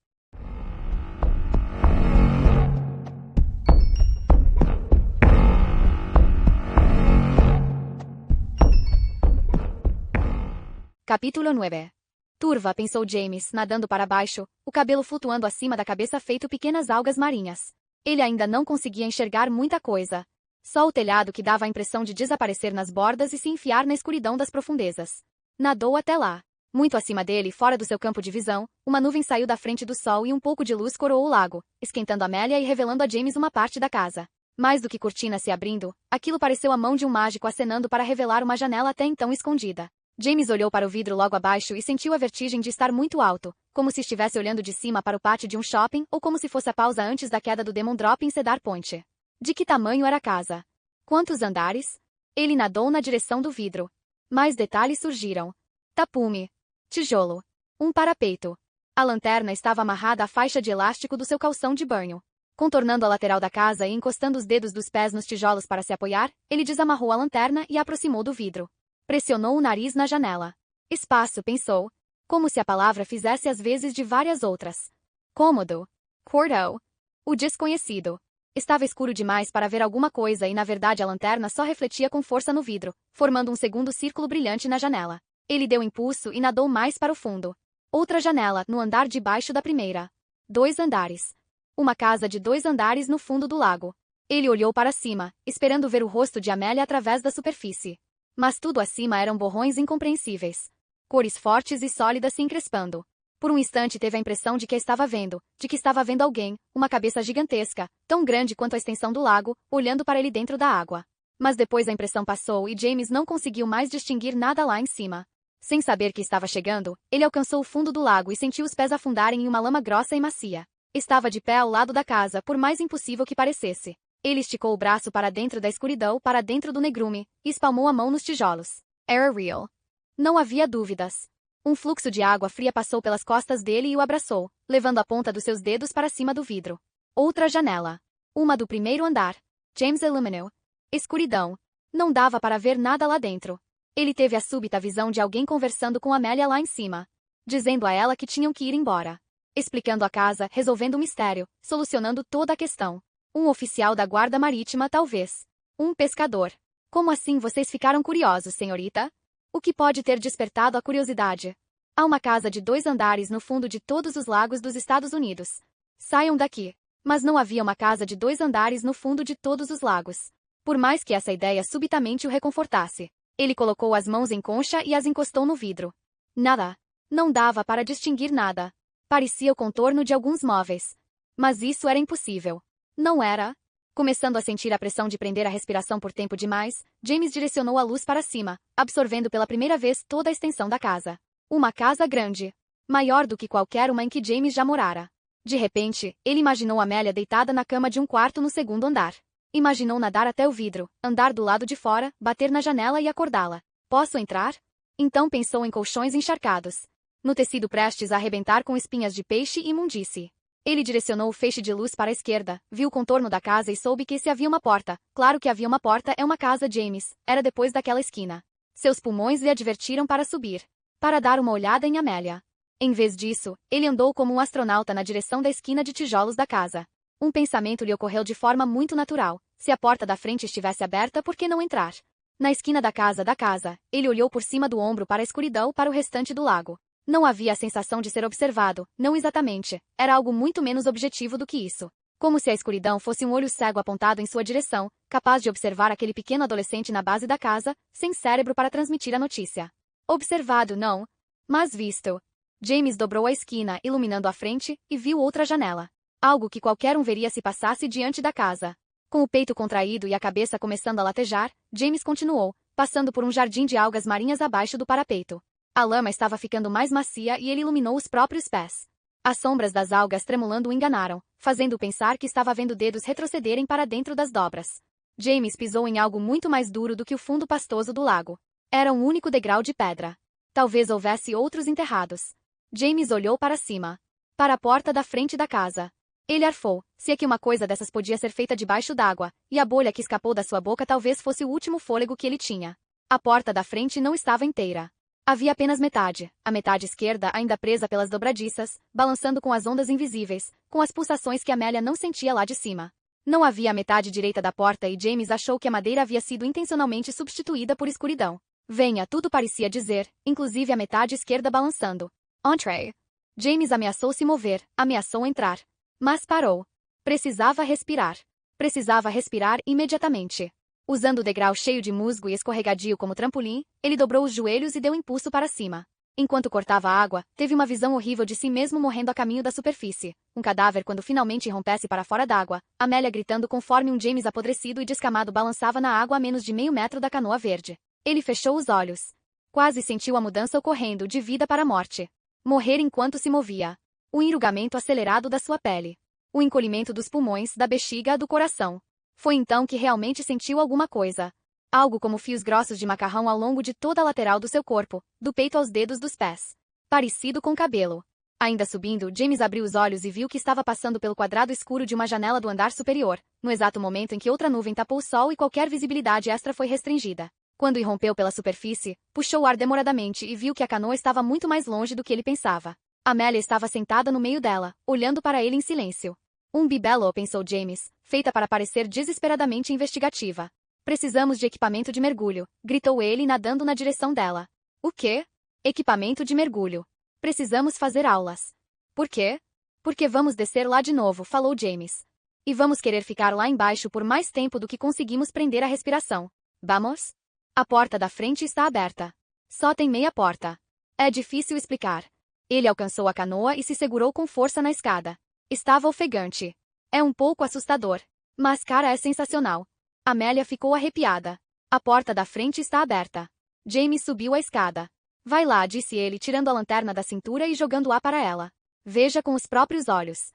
Capítulo 9. Turva, pensou James, nadando para baixo, o cabelo flutuando acima da cabeça feito pequenas algas marinhas. Ele ainda não conseguia enxergar muita coisa. Só o telhado que dava a impressão de desaparecer nas bordas e se enfiar na escuridão das profundezas. Nadou até lá. Muito acima dele, fora do seu campo de visão, uma nuvem saiu da frente do sol e um pouco de luz coroou o lago, esquentando Amélia e revelando a James uma parte da casa. Mais do que cortina se abrindo, aquilo pareceu a mão de um mágico acenando para revelar uma janela até então escondida. James olhou para o vidro logo abaixo e sentiu a vertigem de estar muito alto, como se estivesse olhando de cima para o pátio de um shopping ou como se fosse a pausa antes da queda do Demon Drop em Cedar Point. De que tamanho era a casa? Quantos andares? Ele nadou na direção do vidro. Mais detalhes surgiram. Tapume. Tijolo. Um parapeito. A lanterna estava amarrada à faixa de elástico do seu calção de banho. Contornando a lateral da casa e encostando os dedos dos pés nos tijolos para se apoiar, ele desamarrou a lanterna e a aproximou do vidro. Pressionou o nariz na janela. Espaço, pensou. Como se a palavra fizesse as vezes de várias outras. Cômodo. Quarto. O desconhecido. Estava escuro demais para ver alguma coisa e na verdade a lanterna só refletia com força no vidro, formando um segundo círculo brilhante na janela. Ele deu impulso e nadou mais para o fundo. Outra janela, no andar de baixo da primeira. 2 andares. Uma casa de 2 andares no fundo do lago. Ele olhou para cima, esperando ver o rosto de Amélia através da superfície. Mas tudo acima eram borrões incompreensíveis. Cores fortes e sólidas se encrespando. Por um instante teve a impressão de que estava vendo alguém, uma cabeça gigantesca, tão grande quanto a extensão do lago, olhando para ele dentro da água. Mas depois a impressão passou e James não conseguiu mais distinguir nada lá em cima. Sem saber que estava chegando, ele alcançou o fundo do lago e sentiu os pés afundarem em uma lama grossa e macia. Estava de pé ao lado da casa, por mais impossível que parecesse. Ele esticou o braço para dentro da escuridão, para dentro do negrume, e espalmou a mão nos tijolos. Era real. Não havia dúvidas. Um fluxo de água fria passou pelas costas dele e o abraçou, levando a ponta dos seus dedos para cima do vidro. Outra janela. Uma do primeiro andar. James iluminou. Escuridão. Não dava para ver nada lá dentro. Ele teve a súbita visão de alguém conversando com Amélia lá em cima. Dizendo a ela que tinham que ir embora. Explicando a casa, resolvendo o mistério, solucionando toda a questão. Um oficial da guarda marítima, talvez. Um pescador. Como assim vocês ficaram curiosos, senhorita? O que pode ter despertado a curiosidade? Há uma casa de 2 andares no fundo de todos os lagos dos Estados Unidos. Saiam daqui. Mas não havia uma casa de 2 andares no fundo de todos os lagos. Por mais que essa ideia subitamente o reconfortasse. Ele colocou as mãos em concha e as encostou no vidro. Nada. Não dava para distinguir nada. Parecia o contorno de alguns móveis. Mas isso era impossível. Não era? Começando a sentir a pressão de prender a respiração por tempo demais, James direcionou a luz para cima, absorvendo pela primeira vez toda a extensão da casa. Uma casa grande. Maior do que qualquer uma em que James já morara. De repente, ele imaginou Amélia deitada na cama de um quarto no segundo andar. Imaginou nadar até o vidro, andar do lado de fora, bater na janela e acordá-la. Posso entrar? Então pensou em colchões encharcados. No tecido prestes a arrebentar com espinhas de peixe e imundície. Ele direcionou o feixe de luz para a esquerda, viu o contorno da casa e soube que se havia uma porta. Claro que havia uma porta, é uma casa, James. Era depois daquela esquina. Seus pulmões lhe advertiram para subir. Para dar uma olhada em Amélia. Em vez disso, ele andou como um astronauta na direção da esquina de tijolos da casa. Um pensamento lhe ocorreu de forma muito natural. Se a porta da frente estivesse aberta, por que não entrar? Na esquina da casa, ele olhou por cima do ombro para a escuridão, para o restante do lago. Não havia a sensação de ser observado, não exatamente, era algo muito menos objetivo do que isso. Como se a escuridão fosse um olho cego apontado em sua direção, capaz de observar aquele pequeno adolescente na base da casa, sem cérebro para transmitir a notícia. Observado, não, mas visto. James dobrou a esquina, iluminando a frente, e viu outra janela. Algo que qualquer um veria se passasse diante da casa. Com o peito contraído e a cabeça começando a latejar, James continuou, passando por um jardim de algas marinhas abaixo do parapeito. A lama estava ficando mais macia e ele iluminou os próprios pés. As sombras das algas tremulando o enganaram, fazendo-o pensar que estava vendo dedos retrocederem para dentro das dobras. James pisou em algo muito mais duro do que o fundo pastoso do lago. Era um único degrau de pedra. Talvez houvesse outros enterrados. James olhou para cima. Para a porta da frente da casa. Ele arfou, se é que uma coisa dessas podia ser feita debaixo d'água, e a bolha que escapou da sua boca talvez fosse o último fôlego que ele tinha. A porta da frente não estava inteira. Havia apenas metade, a metade esquerda ainda presa pelas dobradiças, balançando com as ondas invisíveis, com as pulsações que Amélia não sentia lá de cima. Não havia a metade direita da porta e James achou que a madeira havia sido intencionalmente substituída por escuridão. Venha, tudo parecia dizer, inclusive a metade esquerda balançando. Entree. James ameaçou se mover, ameaçou entrar. Mas parou. Precisava respirar. Precisava respirar imediatamente. Usando o degrau cheio de musgo e escorregadio como trampolim, ele dobrou os joelhos e deu impulso para cima. Enquanto cortava a água, teve uma visão horrível de si mesmo morrendo a caminho da superfície. Um cadáver quando finalmente irrompesse para fora d'água, Amélia gritando conforme um James apodrecido e descamado balançava na água a menos de meio metro da canoa verde. Ele fechou os olhos. Quase sentiu a mudança ocorrendo de vida para a morte. Morrer enquanto se movia. O enrugamento acelerado da sua pele. O encolhimento dos pulmões, da bexiga, do coração. Foi então que realmente sentiu alguma coisa. Algo como fios grossos de macarrão ao longo de toda a lateral do seu corpo, do peito aos dedos dos pés. Parecido com cabelo. Ainda subindo, James abriu os olhos e viu que estava passando pelo quadrado escuro de uma janela do andar superior, no exato momento em que outra nuvem tapou o sol e qualquer visibilidade extra foi restringida. Quando irrompeu pela superfície, puxou o ar demoradamente e viu que a canoa estava muito mais longe do que ele pensava. Amélia estava sentada no meio dela, olhando para ele em silêncio. Um bibelô, pensou James, feita para parecer desesperadamente investigativa. Precisamos de equipamento de mergulho, gritou ele nadando na direção dela. O quê? Equipamento de mergulho. Precisamos fazer aulas. Por quê? Porque vamos descer lá de novo, falou James. E vamos querer ficar lá embaixo por mais tempo do que conseguimos prender a respiração. Vamos? A porta da frente está aberta. Só tem meia porta. É difícil explicar. Ele alcançou a canoa e se segurou com força na escada. Estava ofegante. É um pouco assustador. Mas cara é sensacional. Amélia ficou arrepiada. A porta da frente está aberta. James subiu a escada. Vai lá, disse ele, tirando a lanterna da cintura e jogando-a para ela. Veja com os próprios olhos.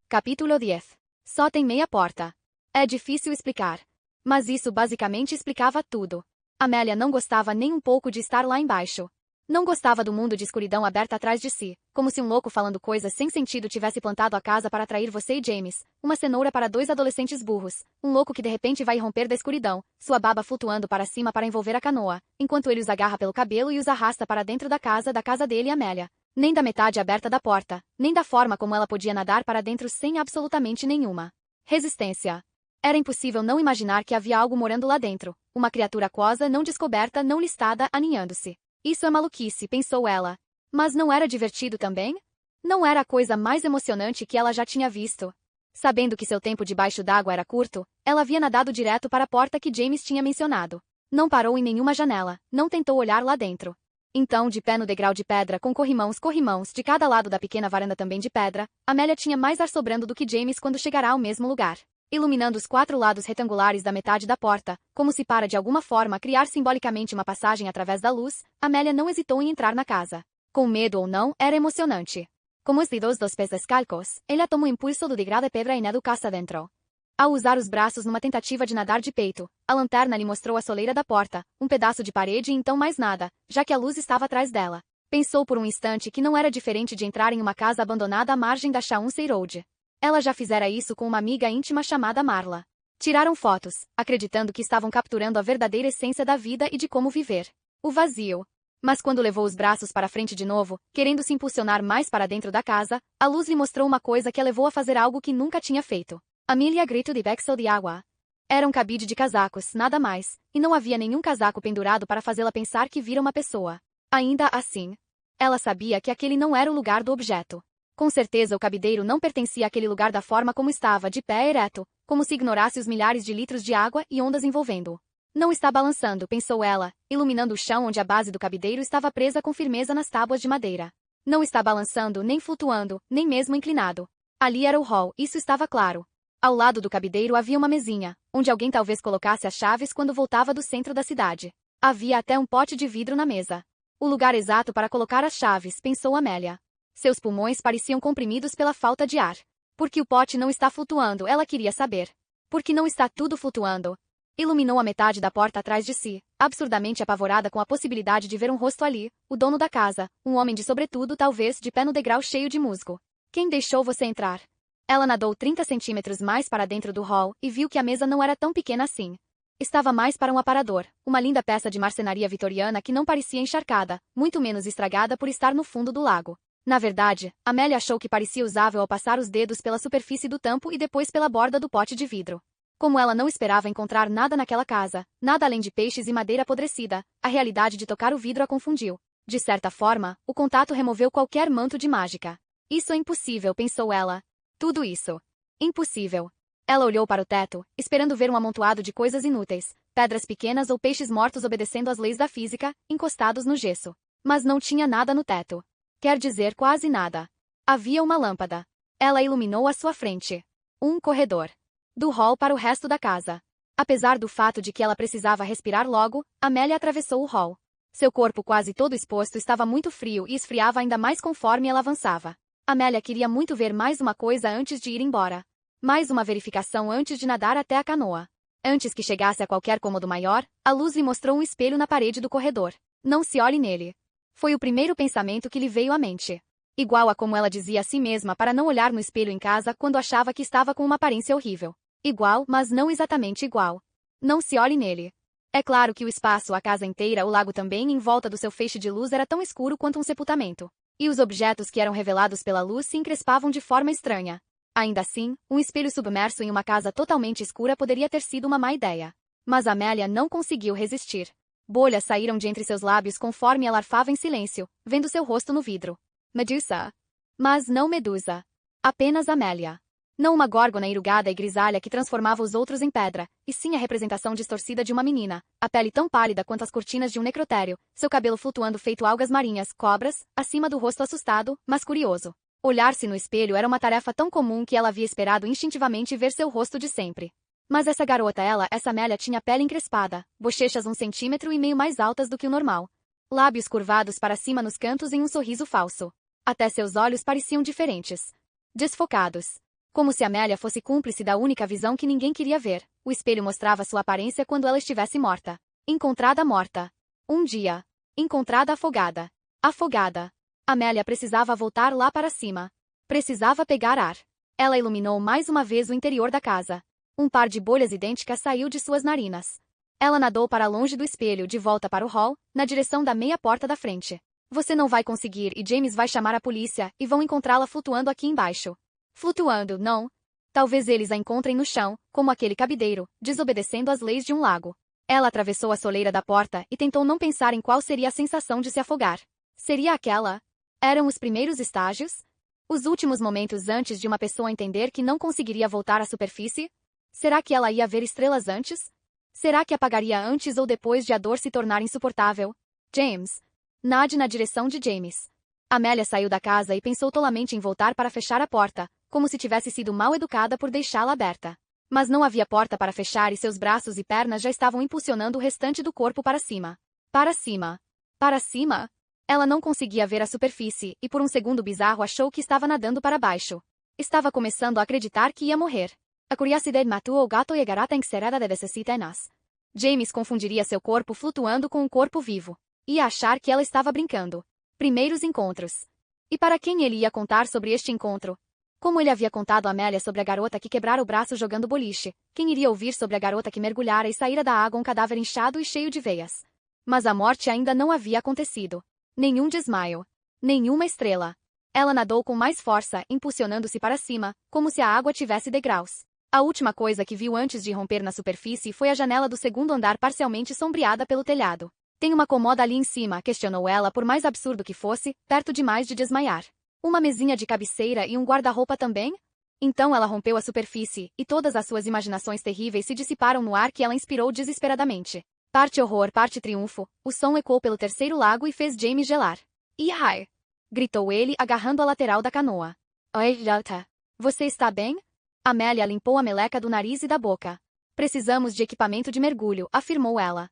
Capítulo 10. Só tem meia porta. É difícil explicar. Mas isso basicamente explicava tudo. Amélia não gostava nem um pouco de estar lá embaixo. Não gostava do mundo de escuridão aberta atrás de si, como se um louco falando coisas sem sentido tivesse plantado a casa para atrair você e James, uma cenoura para dois adolescentes burros, um louco que de repente vai romper da escuridão, sua baba flutuando para cima para envolver a canoa, enquanto ele os agarra pelo cabelo e os arrasta para dentro da casa dele e Amélia. Nem da metade aberta da porta, nem da forma como ela podia nadar para dentro sem absolutamente nenhuma resistência. Era impossível não imaginar que havia algo morando lá dentro, uma criatura aquosa não descoberta, não listada, aninhando-se. Isso é maluquice, pensou ela. Mas não era divertido também? Não era a coisa mais emocionante que ela já tinha visto. Sabendo que seu tempo debaixo d'água era curto, ela havia nadado direto para a porta que James tinha mencionado. Não parou em nenhuma janela, não tentou olhar lá dentro. Então, de pé no degrau de pedra com corrimãos, de cada lado da pequena varanda também de pedra, Amélia tinha mais ar sobrando do que James quando chegará ao mesmo lugar. Iluminando os 4 lados retangulares da metade da porta, como se para de alguma forma criar simbolicamente uma passagem através da luz, Amélia não hesitou em entrar na casa. Com medo ou não, era emocionante. Com os dedos dos pés descalços, ela tomou impulso do degrau de pedra e nadou casa dentro. Ao usar os braços numa tentativa de nadar de peito, a lanterna lhe mostrou a soleira da porta, um pedaço de parede e então mais nada, já que a luz estava atrás dela. Pensou por um instante que não era diferente de entrar em uma casa abandonada à margem da Chauncey Road. Ela já fizera isso com uma amiga íntima chamada Marla. Tiraram fotos, acreditando que estavam capturando a verdadeira essência da vida e de como viver. O vazio. Mas quando levou os braços para frente de novo, querendo se impulsionar mais para dentro da casa, a luz lhe mostrou uma coisa que a levou a fazer algo que nunca tinha feito. Amelia gritou de Bexel de água. Era um cabide de casacos, nada mais, e não havia nenhum casaco pendurado para fazê-la pensar que vira uma pessoa. Ainda assim, ela sabia que aquele não era o lugar do objeto. Com certeza o cabideiro não pertencia àquele lugar da forma como estava, de pé ereto, como se ignorasse os milhares de litros de água e ondas envolvendo-o. Não está balançando, pensou ela, iluminando o chão onde a base do cabideiro estava presa com firmeza nas tábuas de madeira. Não está balançando, nem flutuando, nem mesmo inclinado. Ali era o hall, isso estava claro. Ao lado do cabideiro havia uma mesinha, onde alguém talvez colocasse as chaves quando voltava do centro da cidade. Havia até um pote de vidro na mesa. O lugar exato para colocar as chaves, pensou Amélia. Seus pulmões pareciam comprimidos pela falta de ar. Por que o pote não está flutuando, ela queria saber. Por que não está tudo flutuando? Iluminou a metade da porta atrás de si, absurdamente apavorada com a possibilidade de ver um rosto ali, o dono da casa, um homem de sobretudo talvez de pé no degrau cheio de musgo. Quem deixou você entrar? Ela nadou 30 centímetros mais para dentro do hall e viu que a mesa não era tão pequena assim. Estava mais para um aparador, uma linda peça de marcenaria vitoriana que não parecia encharcada, muito menos estragada por estar no fundo do lago. Na verdade, Amélia achou que parecia usável ao passar os dedos pela superfície do tampo e depois pela borda do pote de vidro. Como ela não esperava encontrar nada naquela casa, nada além de peixes e madeira apodrecida, a realidade de tocar o vidro a confundiu. De certa forma, o contato removeu qualquer manto de mágica. Isso é impossível, pensou ela. Tudo isso. Impossível. Ela olhou para o teto, esperando ver um amontoado de coisas inúteis, pedras pequenas ou peixes mortos obedecendo às leis da física, encostados no gesso. Mas não tinha nada no teto. Quer dizer, quase nada. Havia uma lâmpada. Ela iluminou à sua frente. Um corredor. Do hall para o resto da casa. Apesar do fato de que ela precisava respirar logo, Amélia atravessou o hall. Seu corpo quase todo exposto estava muito frio e esfriava ainda mais conforme ela avançava. Amélia queria muito ver mais uma coisa antes de ir embora. Mais uma verificação antes de nadar até a canoa. Antes que chegasse a qualquer cômodo maior, a luz lhe mostrou um espelho na parede do corredor. Não se olhe nele. Foi o primeiro pensamento que lhe veio à mente. Igual a como ela dizia a si mesma para não olhar no espelho em casa quando achava que estava com uma aparência horrível. Igual, mas não exatamente igual. Não se olhe nele. É claro que o espaço, a casa inteira, o lago também, em volta do seu feixe de luz era tão escuro quanto um sepultamento. E os objetos que eram revelados pela luz se encrespavam de forma estranha. Ainda assim, um espelho submerso em uma casa totalmente escura poderia ter sido uma má ideia. Mas Amélia não conseguiu resistir. Bolhas saíram de entre seus lábios conforme ela arfava em silêncio, vendo seu rosto no vidro. Medusa. Mas não Medusa. Apenas Amélia. Não uma górgona enrugada e grisalha que transformava os outros em pedra, e sim a representação distorcida de uma menina, a pele tão pálida quanto as cortinas de um necrotério, seu cabelo flutuando feito algas marinhas, cobras, acima do rosto assustado, mas curioso. Olhar-se no espelho era uma tarefa tão comum que ela havia esperado instintivamente ver seu rosto de sempre. Mas essa garota, essa Amélia tinha pele encrespada, bochechas 1,5 cm mais altas do que o normal. Lábios curvados para cima nos cantos em um sorriso falso. Até seus olhos pareciam diferentes. Desfocados. Como se Amélia fosse cúmplice da única visão que ninguém queria ver. O espelho mostrava sua aparência quando ela estivesse morta. Encontrada morta. Um dia. Encontrada afogada. Afogada. Amélia precisava voltar lá para cima. Precisava pegar ar. Ela iluminou mais uma vez o interior da casa. Um par de bolhas idênticas saiu de suas narinas. Ela nadou para longe do espelho, de volta para o hall, na direção da meia porta da frente. Você não vai conseguir e James vai chamar a polícia e vão encontrá-la flutuando aqui embaixo. Flutuando, não. Talvez eles a encontrem no chão, como aquele cabideiro, desobedecendo às leis de um lago. Ela atravessou a soleira da porta e tentou não pensar em qual seria a sensação de se afogar. Seria aquela? Eram os primeiros estágios? Os últimos momentos antes de uma pessoa entender que não conseguiria voltar à superfície? Será que ela ia ver estrelas antes? Será que apagaria antes ou depois de a dor se tornar insuportável? James. Nade na direção de James. Amélia saiu da casa e pensou tolamente em voltar para fechar a porta, como se tivesse sido mal educada por deixá-la aberta. Mas não havia porta para fechar e seus braços e pernas já estavam impulsionando o restante do corpo para cima. Para cima. Para cima? Ela não conseguia ver a superfície e por um segundo bizarro achou que estava nadando para baixo. Estava começando a acreditar que ia morrer. A curiosidade matou o gato e a garota encerrada de necessita-nas. James confundiria seu corpo flutuando com um corpo vivo. Ia achar que ela estava brincando. Primeiros encontros. E para quem ele ia contar sobre este encontro? Como ele havia contado a Amélia sobre a garota que quebrara o braço jogando boliche, quem iria ouvir sobre a garota que mergulhara e saíra da água um cadáver inchado e cheio de veias? Mas a morte ainda não havia acontecido. Nenhum desmaio. Nenhuma estrela. Ela nadou com mais força, impulsionando-se para cima, como se a água tivesse degraus. A última coisa que viu antes de romper na superfície foi a janela do segundo andar parcialmente sombreada pelo telhado. Tem uma comoda ali em cima, questionou ela, por mais absurdo que fosse, perto demais de desmaiar. Uma mesinha de cabeceira e um guarda-roupa também? Então ela rompeu a superfície, e todas as suas imaginações terríveis se dissiparam no ar que ela inspirou desesperadamente. Parte horror, parte triunfo, o som ecoou pelo terceiro lago e fez James gelar. "Ihai!" gritou ele, agarrando a lateral da canoa. "Oi, Jota. Você está bem?" Amélia limpou a meleca do nariz e da boca. "Precisamos de equipamento de mergulho", afirmou ela.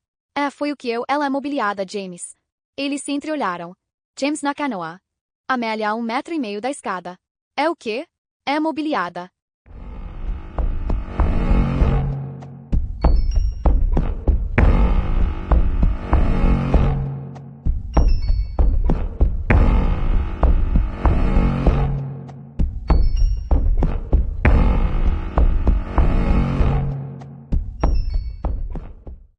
Foi o que ela é mobiliada, James." Eles se entreolharam. James na canoa. Amélia a 1,5 metros da escada. "É o quê?" "É mobiliada."